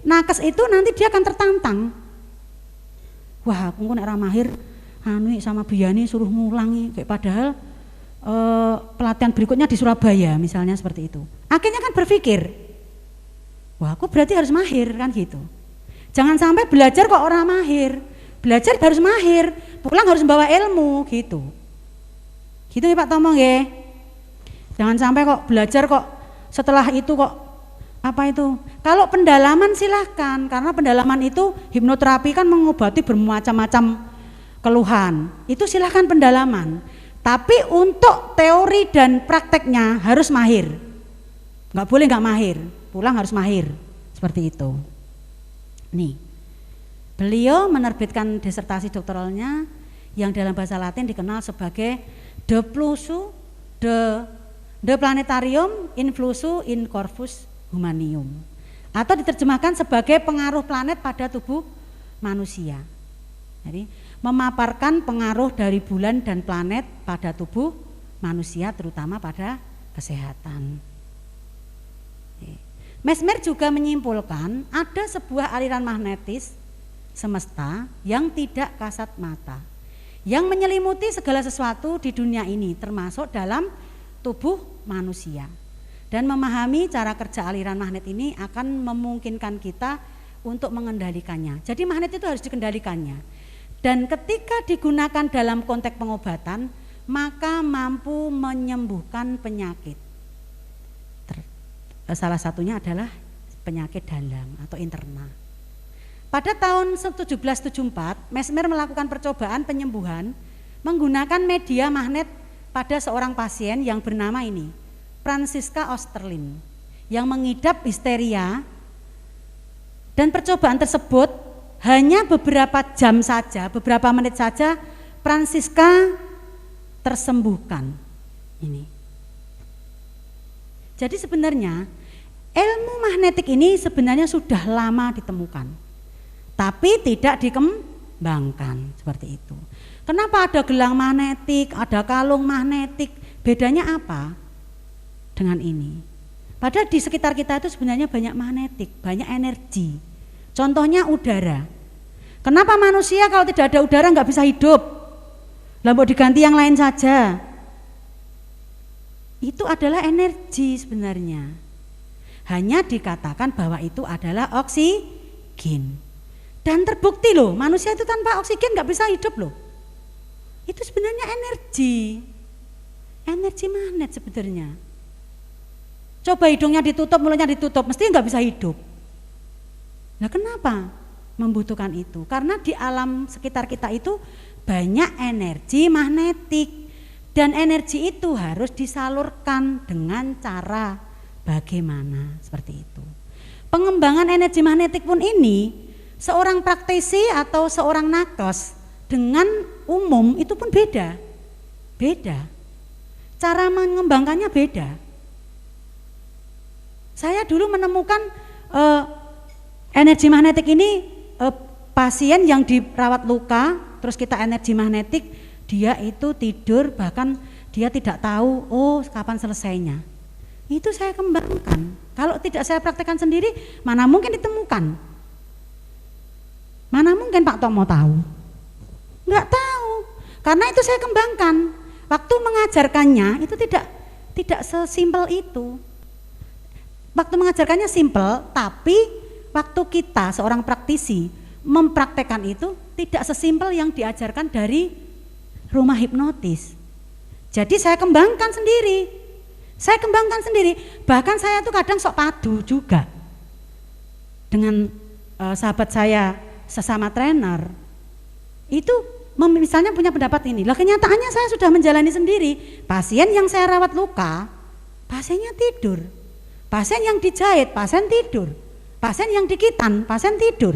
nakes itu nanti dia akan tertantang. Wah, aku nek ra mahir sama Biani suruh ngulangi, kayak padahal pelatihan berikutnya di Surabaya misalnya seperti itu. Akhirnya kan berpikir, wah aku berarti harus mahir kan gitu. Jangan sampai belajar kok orang mahir, belajar harus mahir, pulang harus membawa ilmu gitu. Gitu ya Pak Tomo ya. Jangan sampai kok belajar kok setelah itu kok apa itu. Kalau pendalaman silahkan, karena pendalaman itu hipnoterapi kan mengobati bermacam-macam keluhan. Itu silahkan pendalaman. Tapi untuk teori dan prakteknya harus mahir. Nggak boleh nggak mahir, pulang harus mahir. Seperti itu. Nih, beliau menerbitkan disertasi doktoralnya yang dalam bahasa Latin dikenal sebagai De Fluxu de Planetarium in Fluxu in Corpus Humanium, atau diterjemahkan sebagai pengaruh planet pada tubuh manusia. Jadi memaparkan pengaruh dari bulan dan planet pada tubuh manusia, terutama pada kesehatan. Mesmer juga menyimpulkan ada sebuah aliran magnetis semesta yang tidak kasat mata, yang menyelimuti segala sesuatu di dunia ini, termasuk dalam tubuh manusia. Dan memahami cara kerja aliran magnet ini akan memungkinkan kita untuk mengendalikannya. Jadi magnet itu harus dikendalikannya. Dan ketika digunakan dalam konteks pengobatan, maka mampu menyembuhkan penyakit. salah satunya adalah penyakit dalam atau interna. Pada tahun 1774, Mesmer melakukan percobaan penyembuhan menggunakan media magnet pada seorang pasien yang bernama ini, Franziska Osterlin, yang mengidap histeria, dan percobaan tersebut hanya beberapa jam saja, beberapa menit saja Franziska tersembuhkan. Ini. Jadi sebenarnya ilmu magnetik ini sebenarnya sudah lama ditemukan, tapi tidak dikembangkan seperti itu. Kenapa ada gelang magnetik, ada kalung magnetik, bedanya apa dengan ini? Padahal di sekitar kita itu sebenarnya banyak magnetik, banyak energi. Contohnya udara. Kenapa manusia kalau tidak ada udara nggak bisa hidup? Lah mau diganti yang lain saja. Itu adalah energi sebenarnya. Hanya dikatakan bahwa itu adalah oksigen. Dan terbukti loh, manusia itu tanpa oksigen nggak bisa hidup loh. Itu sebenarnya energi magnet sebenarnya. Coba hidungnya ditutup, mulutnya ditutup, mesti nggak bisa hidup. Nah kenapa membutuhkan itu? Karena di alam sekitar kita itu banyak energi magnetik. Dan energi itu harus disalurkan dengan cara bagaimana, seperti itu. Pengembangan energi magnetik pun ini, seorang praktisi atau seorang nakes dengan umum itu pun beda. Cara mengembangkannya beda. Saya dulu menemukan energi magnetik ini pasien yang dirawat luka, terus kita energi magnetik, dia itu tidur, bahkan dia tidak tahu kapan selesainya. Itu saya kembangkan. Kalau tidak saya praktekkan sendiri, mana mungkin ditemukan? Mana mungkin Pak Tomo tahu? Enggak tahu. Karena itu saya kembangkan. Waktu mengajarkannya itu tidak sesimpel itu. Waktu mengajarkannya simpel, tapi waktu kita seorang praktisi mempraktekkan itu tidak sesimpel yang diajarkan dari rumah hipnotis. Jadi saya kembangkan sendiri. Bahkan saya tuh kadang sok padu juga dengan sahabat saya sesama trainer. Itu misalnya punya pendapat ini. Lah kenyataannya saya sudah menjalani sendiri. Pasien yang saya rawat luka, pasiennya tidur. Pasien yang dijahit, pasien tidur. Pasien yang dikitan, pasien tidur.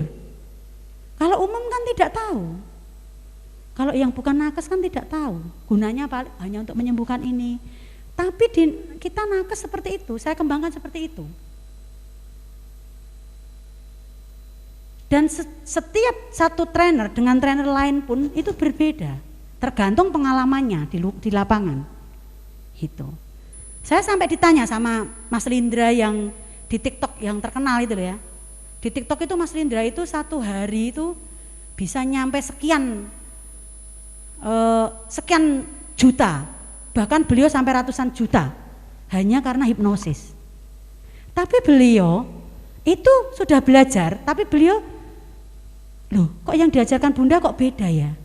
Kalau umum kan tidak tahu. Kalau yang bukan nakes kan tidak tahu, gunanya hanya untuk menyembuhkan ini. Tapi kita nakes seperti itu, saya kembangkan seperti itu. Dan setiap satu trainer dengan trainer lain pun itu berbeda, tergantung pengalamannya di lapangan. Gitu. Saya sampai ditanya sama Mas Lindra yang di TikTok yang terkenal itu loh ya. Di TikTok itu Mas Lindra itu satu hari itu bisa nyampe sekian juta, bahkan beliau sampai ratusan juta hanya karena hipnosis. Tapi beliau itu sudah belajar, tapi beliau kok yang diajarkan Bunda kok beda ya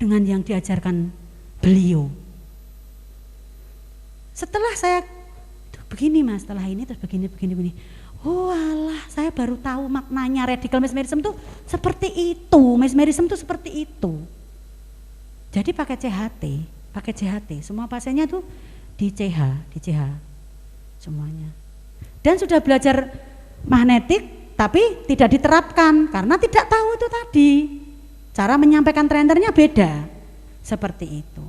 dengan yang diajarkan beliau. Setelah saya begini Mas, setelah ini terus begini. Oh alah, saya baru tahu maknanya radical mesmerism tuh seperti itu. Mesmerism tuh seperti itu. Jadi pakai CHT, semua pasiennya tuh di CH semuanya. Dan sudah belajar magnetik tapi tidak diterapkan karena tidak tahu itu tadi. Cara menyampaikan trainernya beda. Seperti itu.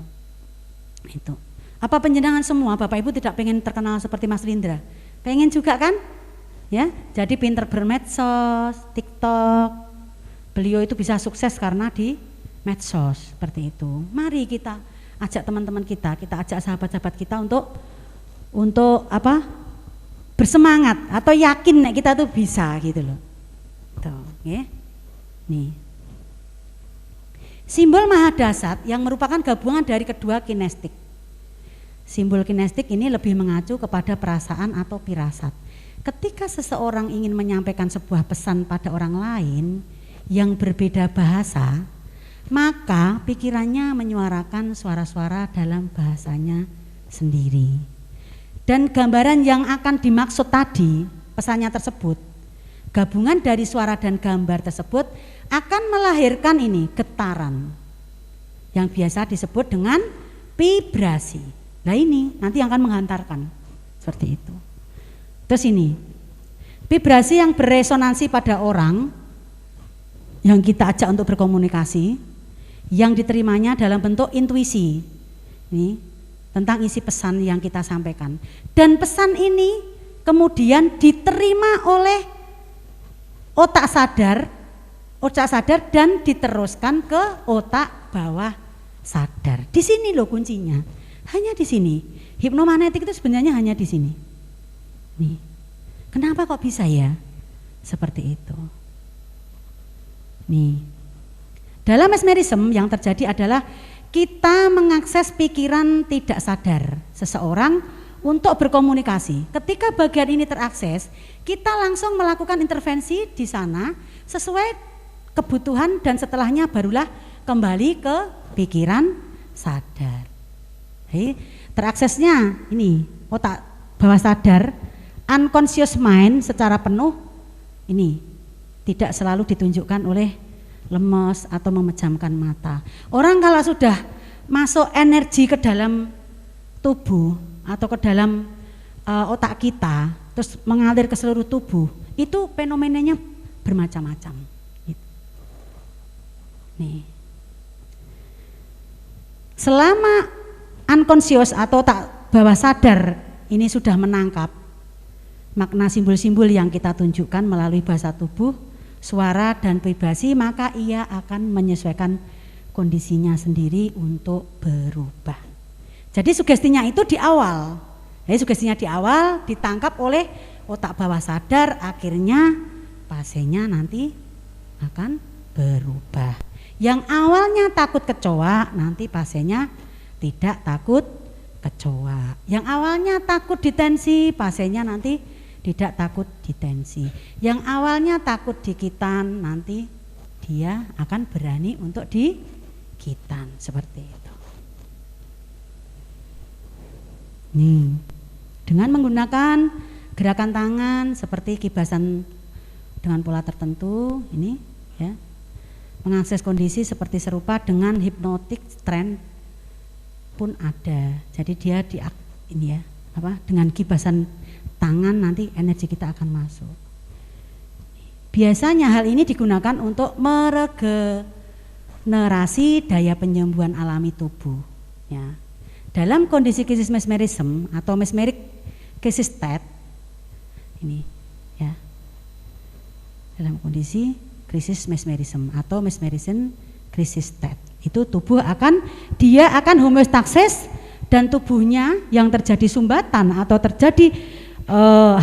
Itu. Apa penjenengan semua Bapak Ibu tidak pengen terkenal seperti Mas Lindra? Pengen juga kan? Ya, jadi pinter bermedsos, TikTok. Beliau itu bisa sukses karena di medsos seperti itu. Mari kita ajak teman-teman kita ajak sahabat-sahabat kita untuk apa? Bersemangat atau yakin kita tuh bisa gitu loh. Tuh, ya. Nih. Simbol mahadasat yang merupakan gabungan dari kedua kinestik. Simbol kinestik ini lebih mengacu kepada perasaan atau firasat. Ketika seseorang ingin menyampaikan sebuah pesan pada orang lain yang berbeda bahasa, maka pikirannya menyuarakan suara-suara dalam bahasanya sendiri. Dan gambaran yang akan dimaksud tadi, pesannya tersebut, gabungan dari suara dan gambar tersebut akan melahirkan ini getaran yang biasa disebut dengan vibrasi. Nah ini nanti akan menghantarkan seperti itu. Terus ini vibrasi yang beresonansi pada orang yang kita ajak untuk berkomunikasi, yang diterimanya dalam bentuk intuisi. Ini tentang isi pesan yang kita sampaikan. Dan pesan ini kemudian diterima oleh otak sadar dan diteruskan ke otak bawah sadar. Di sini loh kuncinya. Hanya di sini. Hipnomagnetik itu sebenarnya hanya di sini. Nih. Kenapa kok bisa ya? Seperti itu. Nih. Dalam mesmerism yang terjadi adalah kita mengakses pikiran tidak sadar seseorang untuk berkomunikasi. Ketika bagian ini terakses, kita langsung melakukan intervensi di sana sesuai kebutuhan dan setelahnya barulah kembali ke pikiran sadar. Jadi, teraksesnya ini otak bawah sadar, unconscious mind secara penuh ini tidak selalu ditunjukkan oleh lemes atau memejamkan mata. Orang kalau sudah masuk energi ke dalam tubuh atau ke dalam otak kita, terus mengalir ke seluruh tubuh, itu fenomenanya bermacam-macam. Nih, selama unconscious atau otak bawah sadar ini sudah menangkap makna simbol-simbol yang kita tunjukkan melalui bahasa tubuh, suara dan vibrasi, maka ia akan menyesuaikan kondisinya sendiri untuk berubah. Jadi sugestinya itu di awal. Jadi sugestinya di awal ditangkap oleh otak bawah sadar, akhirnya pasiennya nanti akan berubah. Yang awalnya takut kecoa, nanti pasiennya tidak takut kecoa. Yang awalnya takut ditensi, pasiennya nanti tidak takut ditensi. Yang awalnya takut dikitan, nanti dia akan berani untuk dikitan, seperti itu. Nih, dengan menggunakan gerakan tangan seperti kibasan dengan pola tertentu, ini ya, mengakses kondisi seperti serupa dengan hypnotic trance pun ada. Jadi dia ini ya, dengan kibasan tangan nanti energi kita akan masuk. Biasanya hal ini digunakan untuk meregenerasi daya penyembuhan alami tubuh. Ya. Dalam kondisi krisis mesmerism atau mesmeric crisis state, ini ya, dalam kondisi krisis mesmerism atau mesmerism crisis state, itu tubuh akan homeostasis dan tubuhnya yang terjadi sumbatan atau terjadi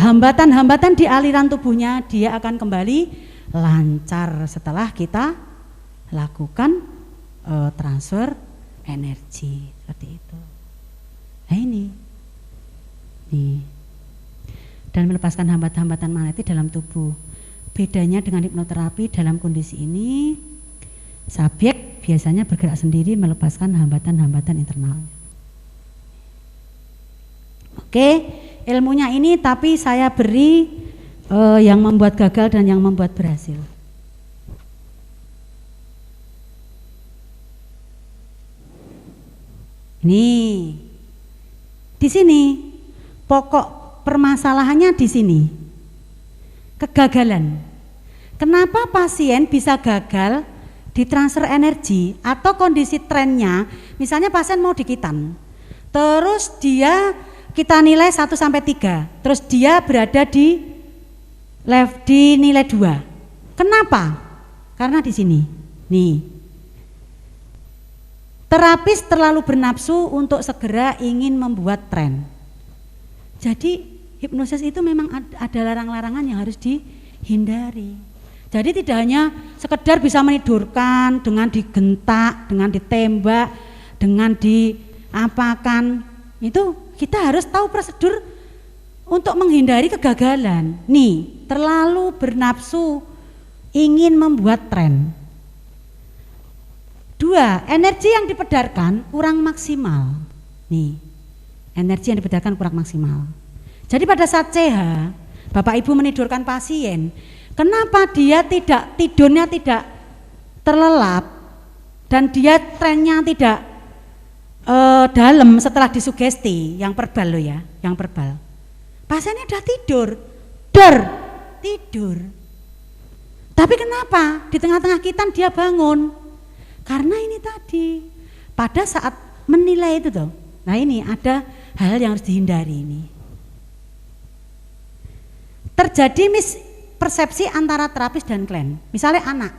hambatan-hambatan di aliran tubuhnya, dia akan kembali lancar setelah kita lakukan transfer energi seperti itu. Nah ini dan melepaskan hambatan-hambatan magnetik dalam tubuh. Bedanya dengan hipnoterapi, dalam kondisi ini subjek biasanya bergerak sendiri melepaskan hambatan-hambatan internal. Oke. Ilmunya ini tapi saya beri yang membuat gagal dan yang membuat berhasil. Ini di sini pokok permasalahannya di sini. Kegagalan. Kenapa pasien bisa gagal di transfer energi atau kondisi trennya, misalnya pasien mau dikitan. Terus kita nilai 1 sampai 3, terus dia berada di nilai 2. Kenapa? Karena di sini. Nih. Terapis terlalu bernafsu untuk segera ingin membuat tren. Jadi hipnosis itu memang ada larang-larangan yang harus dihindari. Jadi tidak hanya sekedar bisa menidurkan dengan digentak, dengan ditembak, dengan diapakan, itu kita harus tahu prosedur untuk menghindari kegagalan. Nih, terlalu bernafsu ingin membuat tren. 2, energi yang dipedarkan kurang maksimal. Nih, energi yang dibedarkan kurang maksimal. Jadi pada saat CH, Bapak Ibu menidurkan pasien, kenapa dia tidurnya tidak terlelap dan dia trennya tidak dalam setelah disugesti, yang verbal loh ya, yang verbal. Pasiennya udah tidur. Tapi kenapa di tengah-tengah kitan dia bangun? Karena ini tadi, pada saat menilai itu tuh. Nah ini ada hal yang harus dihindari ini. Terjadi mispersepsi antara terapis dan klien. Misalnya anak,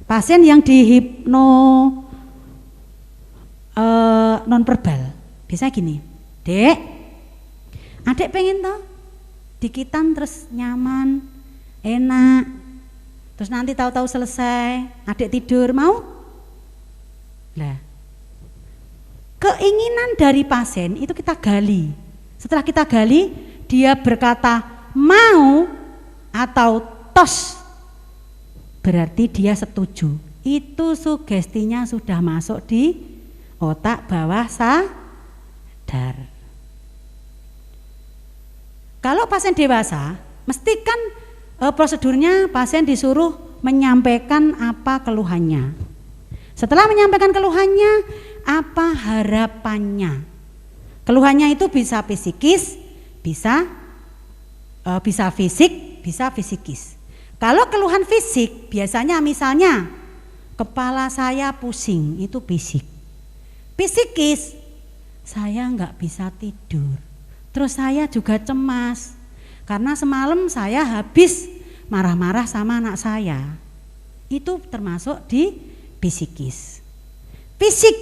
pasien yang dihipno nonverbal, biasanya gini, Dek, adik pengen toh dikitan terus nyaman, enak, terus nanti tahu-tahu selesai, adik tidur, mau? Lah, keinginan dari pasien itu kita gali. Setelah kita gali, dia berkata mau atau tos, berarti dia setuju. Itu sugestinya sudah masuk di otak bawah sadar. Kalau pasien dewasa, mesti kan prosedurnya pasien disuruh menyampaikan apa keluhannya. Setelah menyampaikan keluhannya, apa harapannya? Keluhannya itu bisa psikis, bisa fisik, bisa fisikis. Kalau keluhan fisik biasanya misalnya kepala saya pusing, itu fisik. Psikis, saya nggak bisa tidur. Terus saya juga cemas karena semalam saya habis marah-marah sama anak saya. Itu termasuk di psikis. Fisik,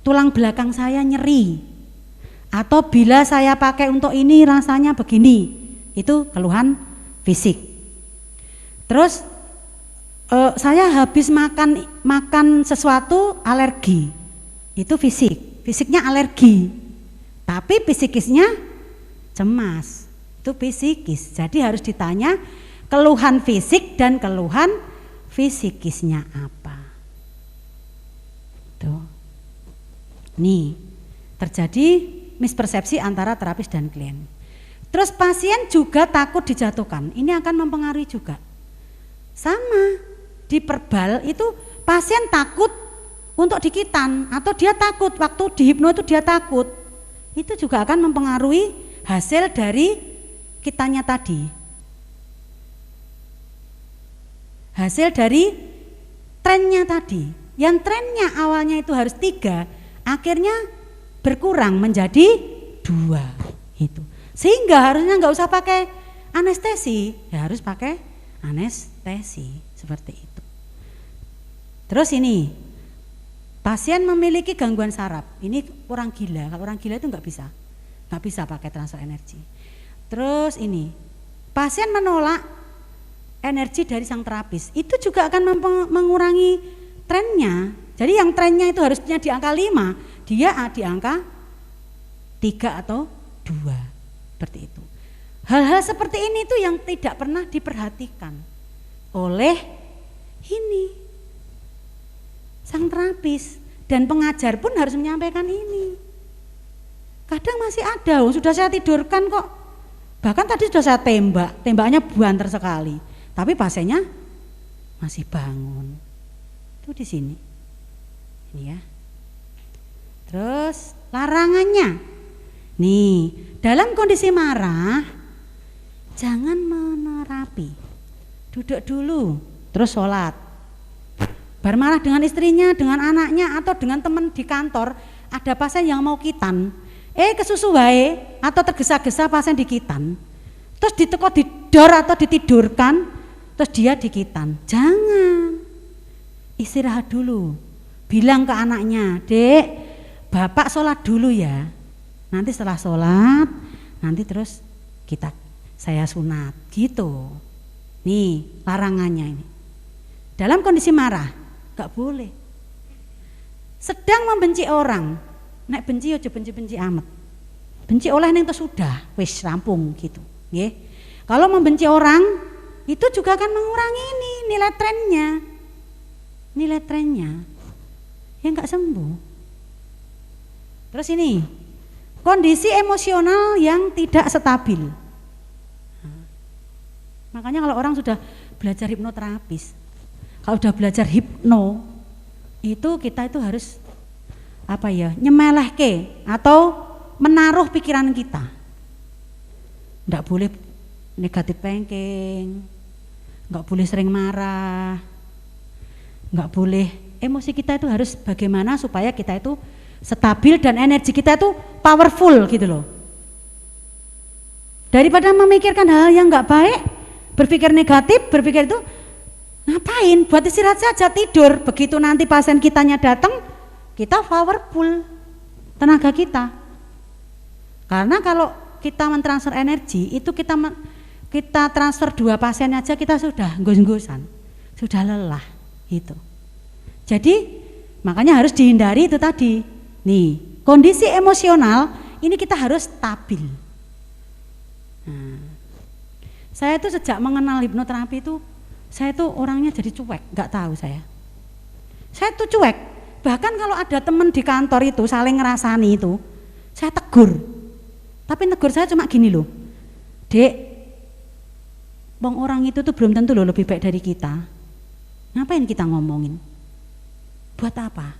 tulang belakang saya nyeri, atau bila saya pakai untuk ini rasanya begini, itu keluhan fisik. Terus saya habis makan sesuatu alergi, itu fisik, fisiknya alergi, tapi psikisnya cemas, itu psikis. Jadi harus ditanya keluhan fisik dan keluhan fisikisnya apa. Tuh. Nih, terjadi mispersepsi antara terapis dan klien. Terus pasien juga takut dijatuhkan, ini akan mempengaruhi juga. Sama, di verbal itu pasien takut untuk dikitan atau dia takut waktu di hipno itu dia takut. Itu juga akan mempengaruhi hasil dari kitannya tadi. Hasil dari trennya tadi. Yang trennya awalnya itu harus 3, akhirnya berkurang menjadi 2 itu. Sehingga harusnya nggak usah pakai anestesi, ya harus pakai anestesi seperti itu. Terus ini pasien memiliki gangguan saraf, ini orang gila. Kalau orang gila itu nggak bisa pakai transfer energi. Terus ini pasien menolak energi dari sang terapis, itu juga akan mengurangi trennya. Jadi yang trennya itu harusnya di angka 5, dia di angka 3 atau 2 seperti itu. Hal-hal seperti ini tuh yang tidak pernah diperhatikan oleh ini sang terapis, dan pengajar pun harus menyampaikan ini. Kadang masih ada, sudah saya tidurkan kok, bahkan tadi sudah saya tembaknya banter sekali, tapi pasiennya masih bangun. Itu di sini, ini ya. Terus larangannya, nih dalam kondisi marah jangan menerapi, duduk dulu, terus sholat. Bar marah dengan istrinya, dengan anaknya, atau dengan teman di kantor, ada pasien yang mau kitan, kesusu wae atau tergesa-gesa pasien dikitan, terus diteko didor atau ditidurkan, terus dia dikitan. Jangan, istirahat dulu, bilang ke anaknya, Dek, bapak sholat dulu ya, nanti setelah sholat, nanti terus saya sunat, gitu. Nih larangannya ini. Dalam kondisi marah, gak boleh. Sedang membenci orang, nek benci aja benci amat. Benci oleh neng sudah, wis rampung gitu. Nggih. Kalau membenci orang itu juga akan mengurangi ini nilai trennya. ya nggak sembuh. Terus ini, kondisi emosional yang tidak stabil. Makanya kalau orang sudah belajar hipnoterapis, kalau sudah belajar hipno, itu kita itu harus nyemelehke atau menaruh pikiran kita. Nggak boleh negatif thinking, nggak boleh sering marah, nggak boleh, emosi kita itu harus bagaimana supaya kita itu stabil dan energi kita itu powerful gitu loh. Daripada memikirkan hal yang nggak baik, berpikir negatif, berpikir itu ngapain? Buat istirahat saja, tidur. Begitu nanti pasien kitanya datang, kita powerful tenaga kita. Karena kalau kita mentransfer energi itu kita transfer 2 pasien aja kita sudah ngos-ngosan, sudah lelah gitu. Jadi makanya harus dihindari itu tadi. Nih, kondisi emosional ini kita harus stabil. Nah, saya itu sejak mengenal hipnoterapi itu, saya itu orangnya jadi cuek, nggak tahu saya. Saya tuh cuek. Bahkan kalau ada teman di kantor itu saling ngerasani itu, saya tegur. Tapi negur saya cuma gini loh, Dek, bang orang itu tuh belum tentu loh lebih baik dari kita. Ngapain kita ngomongin? Buat apa?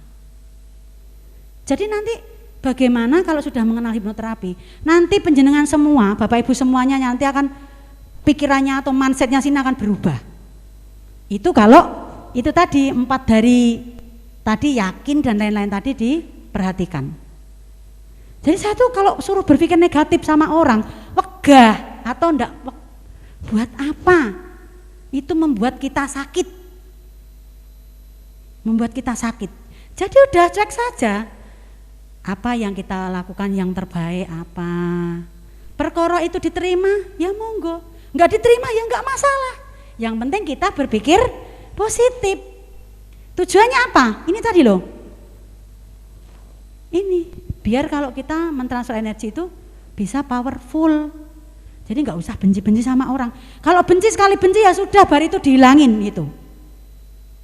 Jadi nanti bagaimana kalau sudah mengenal hipnoterapi, nanti penjenengan semua, Bapak Ibu semuanya nanti akan pikirannya atau mindsetnya sini akan berubah. Itu kalau itu tadi 4 dari tadi yakin dan lain-lain tadi diperhatikan. Jadi saya tuh kalau suruh berpikir negatif sama orang, wegah atau enggak, buat apa? Itu membuat kita sakit. Membuat kita sakit. Jadi udah cuek saja. Apa yang kita lakukan yang terbaik apa? Perkara itu diterima, ya monggo. Enggak diterima ya enggak masalah. Yang penting kita berpikir positif. Tujuannya apa? Ini tadi loh. Ini biar kalau kita mentransfer energi itu bisa powerful. Jadi nggak usah benci-benci sama orang. Kalau benci sekali benci ya sudah, bar itu dihilangin gitu.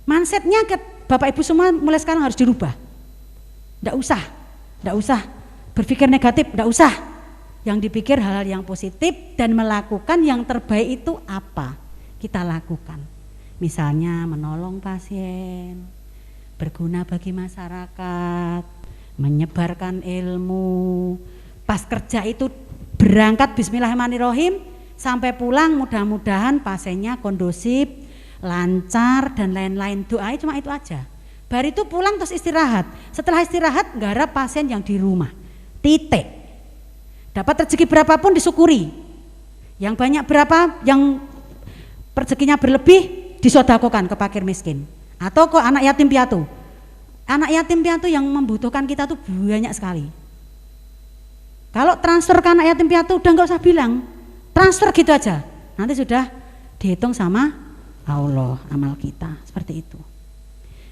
Mindsetnya Bapak Ibu semua mulai sekarang harus dirubah. Nggak usah berpikir negatif, nggak usah. Yang dipikir hal-hal yang positif dan melakukan yang terbaik itu apa kita lakukan. Misalnya menolong pasien, berguna bagi masyarakat, menyebarkan ilmu. Pas kerja itu berangkat bismillahirrahmanirrahim, sampai pulang mudah-mudahan pasiennya kondusif, lancar dan lain-lain. Doanya cuma itu aja. Bar itu pulang terus istirahat. Setelah istirahat garap pasien yang di rumah. Titik. Dapat rezeki berapapun disyukuri. Yang banyak berapa, yang rezekinya berlebih disodakokan ke fakir miskin atau ke anak yatim piatu. Anak yatim piatu yang membutuhkan kita tuh banyak sekali. Kalau transfer ke anak yatim piatu udah nggak usah bilang, transfer gitu aja. Nanti sudah dihitung sama Allah amal kita, seperti itu.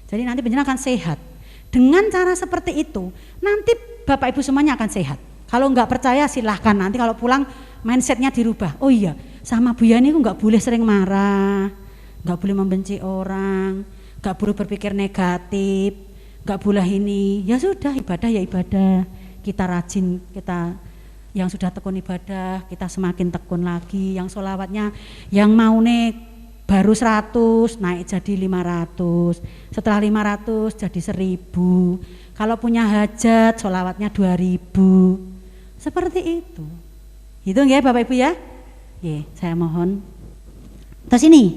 Jadi nanti penjenengan akan sehat. Dengan cara seperti itu, nanti Bapak Ibu semuanya akan sehat. Kalau nggak percaya silahkan, nanti kalau pulang mindsetnya dirubah. Oh iya, sama Bu Yani aku nggak boleh sering marah, nggak boleh membenci orang, nggak boleh berpikir negatif, nggak boleh ini. Ya sudah, ibadah ya ibadah. Kita rajin, kita yang sudah tekun ibadah, kita semakin tekun lagi. Yang sholawatnya, yang mau nih baru 100 naik jadi 500, setelah 500 jadi 1000. Kalau punya hajat sholawatnya 2000. Seperti itu. Hitung ya Bapak Ibu ya. Oke, saya mohon. Terus ini,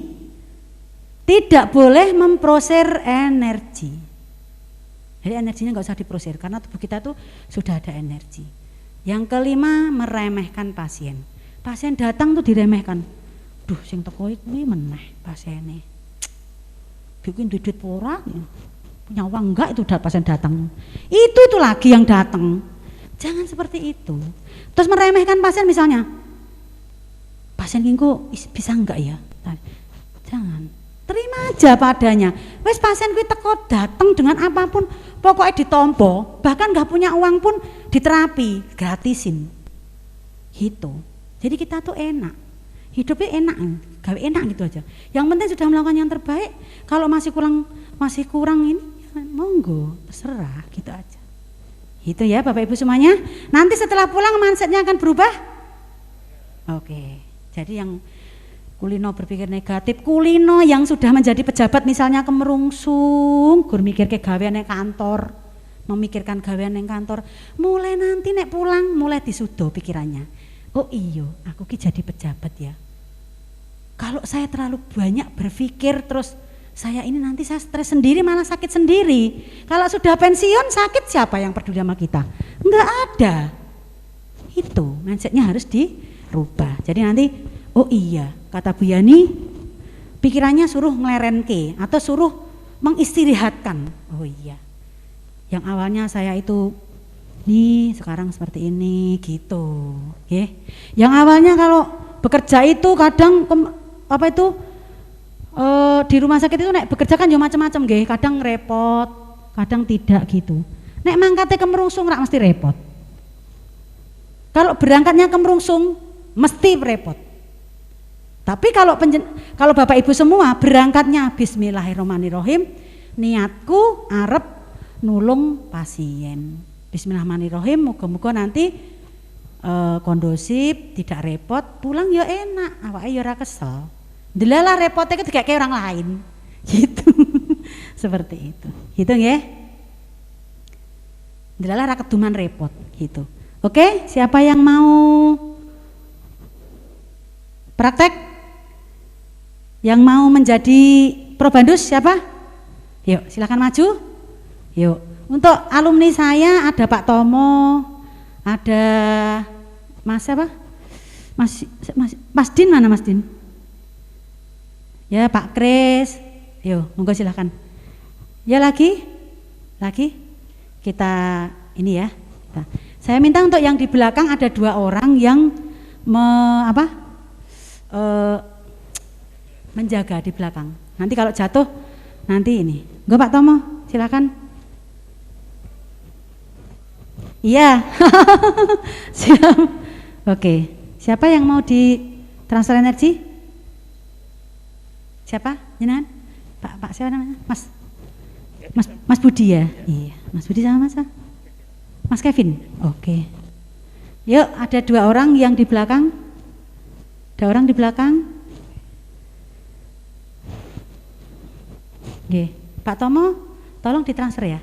tidak boleh memproses energi. Jadi energinya nggak usah diproses karena tubuh kita tuh sudah ada energi. Yang kelima, meremehkan pasien. Pasien datang tuh diremehkan. Duh, sing teko iki meneh pasiene. Bikin duit ora, punya uang enggak itu pasien datang. Itu lagi yang datang. Jangan seperti itu. Terus meremehkan pasien misalnya. Pasien kingko bisa enggak ya? Jangan. Terima aja padanya. Wes pasien kuwi teko datang dengan apapun, pokoknya ditompo, bahkan enggak punya uang pun diterapi, gratisin. Gitu. Jadi kita tuh enak. Hidupnya enak, gawe enak gitu aja. Yang penting sudah melakukan yang terbaik. Kalau masih kurang ini, ya monggo, terserah, gitu aja. Itu ya Bapak Ibu semuanya. Nanti setelah pulang mindsetnya akan berubah. Oke, jadi yang kulino berpikir negatif, kulino yang sudah menjadi pejabat misalnya kemerungsung, gur mikir ke gawean yang kantor, memikirkan gawean yang kantor, mulai nanti nek pulang mulai disudo pikirannya. Oh iyo, aku ki jadi pejabat ya. Kalau saya terlalu banyak berpikir terus saya ini nanti saya stres sendiri malah sakit sendiri. Kalau sudah pensiun sakit siapa yang peduli sama kita? Enggak ada. Itu mindsetnya harus dirubah. Jadi nanti oh iya kata Bu Yani pikirannya suruh ngelerenke atau suruh mengistirahatkan. Oh iya. Yang awalnya saya itu nih sekarang seperti ini gitu. Oke. Yang awalnya kalau bekerja itu kadang di rumah sakit itu nek bekerja kan ya macam-macam nggih, kadang repot, kadang tidak gitu. Nek mangkate kemerungsung rak mesti repot. Kalau berangkatnya kemerungsung mesti repot. Tapi kalau Bapak Ibu semua berangkatnya bismillahirrahmanirrahim, niatku arep nulung pasien. Bismillahirrahmanirrahim, moga-moga nanti kondusif, tidak repot, pulang ya enak, awake ya ora kesel. Delalah repotnya itu kayak orang lain gitu. Seperti itu gitu ya. Delalah rakeduman repot gitu. Oke, siapa yang mau praktek, yang mau menjadi probandus siapa? Yuk silakan maju. Yuk, untuk alumni saya ada Pak Tomo, ada Mas apa? Mas Din, mana Mas Din? Ya Pak Kris, yuk monggo silahkan. Ya lagi kita ini ya. Saya minta untuk yang di belakang ada 2 orang yang menjaga di belakang. Nanti kalau jatuh nanti ini. Enggak Pak Tomo, silahkan. Iya. Siap. Oke. Siapa yang mau di transfer energi? Siapa? Jenengan? Pak siapa namanya? Mas Budi ya? Iya, Mas Budi sama Mas Kevin. Oke. Yuk, ada 2 orang yang di belakang. Ada orang di belakang. Oke. Pak Tomo, tolong ditransfer ya.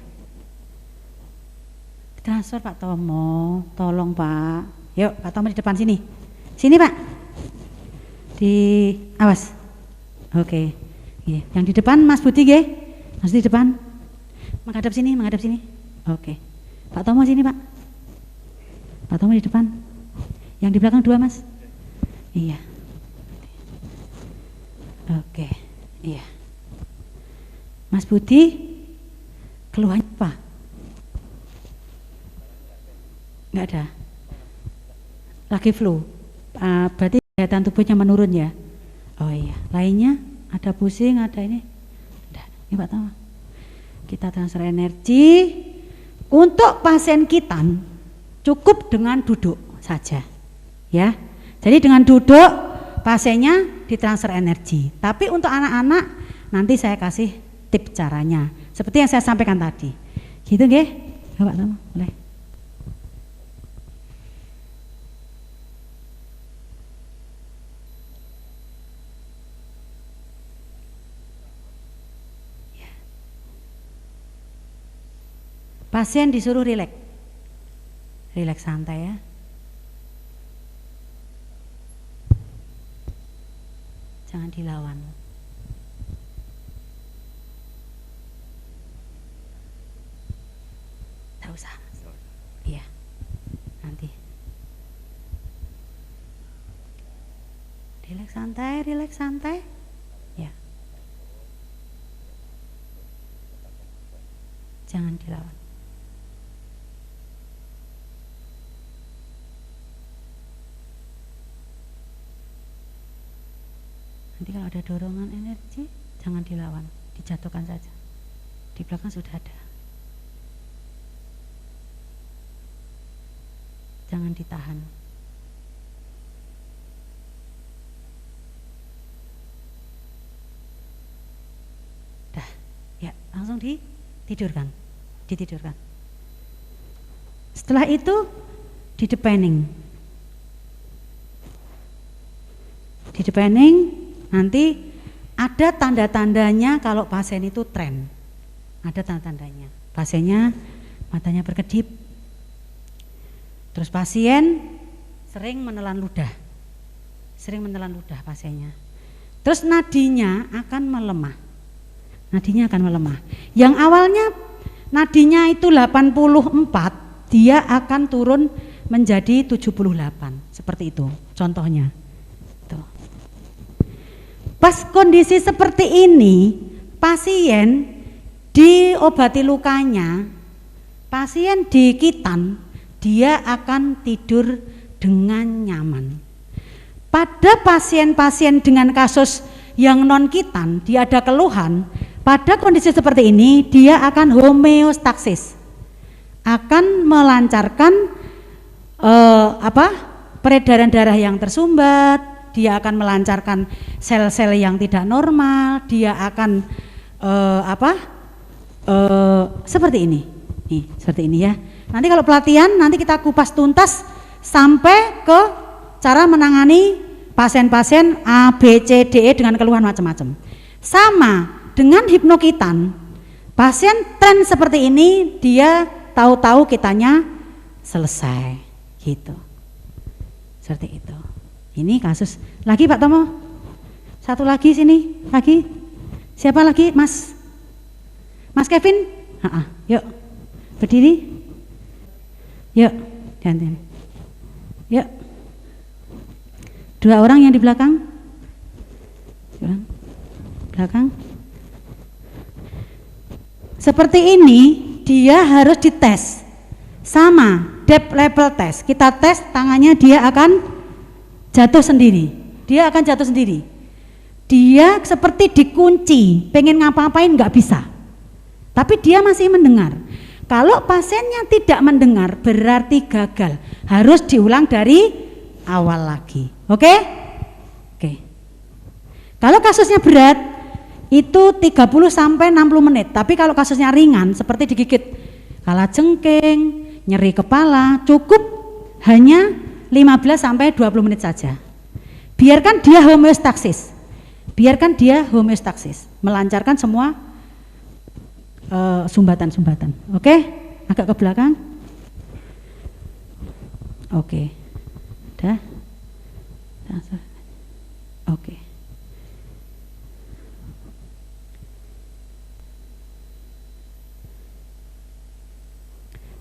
Ditransfer Pak Tomo, tolong Pak. Yuk, Pak Tomo di depan sini. Sini Pak. Awas. Oke, yang di depan Mas Budi nggih, Mas di depan, menghadap sini. Oke, Pak Tomo sini Pak, Pak Tomo di depan, yang di belakang 2 Mas, iya, oke, iya, Mas Budi, keluhannya apa? Nggak ada, lagi flu, berarti daya tahan tubuhnya menurun ya. Oh iya, lainnya ada pusing, ada ini. Udah, ini Pak Tama. Kita transfer energi untuk pasien kita cukup dengan duduk saja. Ya. Jadi dengan duduk pasiennya ditransfer energi. Tapi untuk anak-anak nanti saya kasih tip caranya. Seperti yang saya sampaikan tadi. Gitu nggih? Ya, Pak Tama, boleh. Pasien disuruh rileks santai ya. Jangan dilawan. Tak usah. Iya. Nanti. Rileks santai. Ya. Jangan dilawan. Nanti kalau ada dorongan energi, jangan dilawan, dijatuhkan saja. Di belakang sudah ada. Jangan ditahan. Dah, ya langsung di tidurkan, ditidurkan. Setelah itu didepening. Didepening nanti ada tanda-tandanya kalau pasien itu tren. Ada tanda-tandanya. Pasiennya matanya berkedip. Terus pasien sering menelan ludah. Sering menelan ludah pasiennya. Terus nadinya akan melemah. Nadinya akan melemah. Yang awalnya nadinya itu 84, dia akan turun menjadi 78. Seperti itu contohnya. Tuh. Pas kondisi seperti ini, pasien diobati lukanya, pasien dikitan, dia akan tidur dengan nyaman. Pada pasien-pasien dengan kasus yang non-kitan, dia ada keluhan, pada kondisi seperti ini dia akan homeostasis, akan melancarkan peredaran darah yang tersumbat, dia akan melancarkan sel-sel yang tidak normal, dia akan seperti ini. Nih, seperti ini ya. Nanti kalau pelatihan nanti kita kupas tuntas sampai ke cara menangani pasien-pasien A, B, C, D, E dengan keluhan macam-macam. Sama dengan hipnokitan, pasien tren seperti ini dia tahu-tahu kitanya selesai gitu. Seperti itu. Ini kasus lagi Pak Tomo. Satu lagi sini, lagi. Siapa lagi? Mas Kevin? Yuk. Berdiri. Yuk, gantian. Yuk. 2 orang yang di belakang. Belakang. Seperti ini dia harus dites. Sama, depth level test. Kita tes tangannya dia akan jatuh sendiri. Dia akan jatuh sendiri. Dia seperti dikunci, pengen ngapa-ngapain nggak bisa. Tapi dia masih mendengar. Kalau pasiennya tidak mendengar berarti gagal. Harus diulang dari awal lagi. Oke? Oke. Kalau kasusnya berat itu 30 sampai 60 menit. Tapi kalau kasusnya ringan seperti digigit kalajengking, nyeri kepala, cukup hanya 15 sampai 20 menit saja. Biarkan dia homeostasis. Biarkan dia homeostasis, melancarkan semua sumbatan-sumbatan. Oke? Agak ke belakang. Oke. Udah? Oke.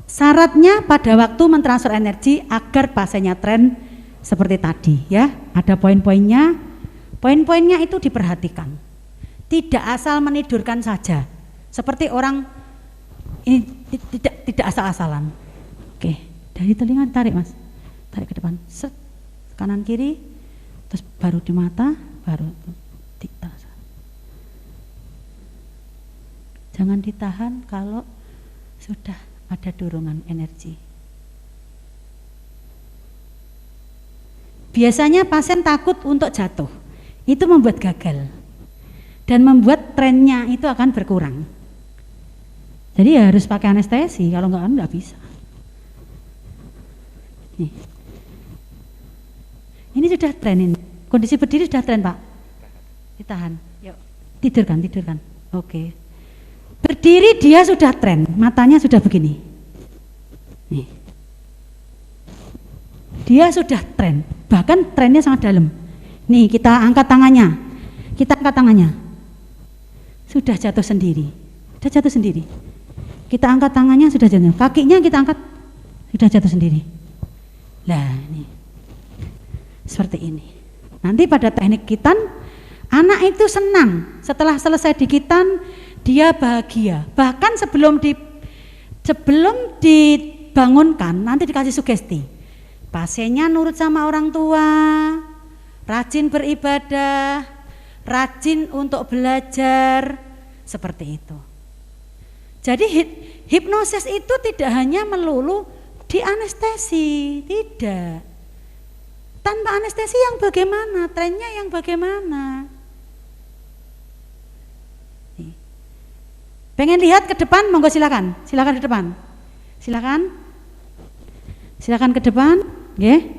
Syaratnya pada waktu mentransfer energi agar pasiennya tren seperti tadi ya. Ada poin-poinnya. Poin-poinnya itu diperhatikan. Tidak asal menidurkan saja. Seperti orang ini tidak asal-asalan. Oke, dari telinga ditarik Mas, tarik ke depan, set, kanan kiri, terus baru di mata, baru ditahan. Jangan ditahan kalau sudah ada dorongan energi. Biasanya pasien takut untuk jatuh, itu membuat gagal dan membuat trennya itu akan berkurang. Jadi ya harus pakai anestesi, kalau enggak bisa. Nih. Ini sudah tren ini. Kondisi berdiri sudah tren Pak. Ditahan. Yuk. Tidurkan. Oke. Berdiri dia sudah tren, matanya sudah begini. Nih. Dia sudah tren, bahkan trennya sangat dalam. Nih kita angkat tangannya. Sudah jatuh sendiri. Kita angkat tangannya sudah jatuh, kakinya kita angkat sudah jatuh sendiri. Lah ini seperti ini. Nanti pada teknik kitan, anak itu senang setelah selesai dikitan dia bahagia. Bahkan sebelum dibangunkan nanti dikasih sugesti. Pasiennya nurut sama orang tua, rajin beribadah, rajin untuk belajar, seperti itu. Jadi hipnosis itu tidak hanya melulu di anestesi, tidak. Tanpa anestesi yang bagaimana? Trennya yang bagaimana? Pengen lihat ke depan, monggo silakan. Silakan ke depan. Silakan. Silakan ke depan, nggih.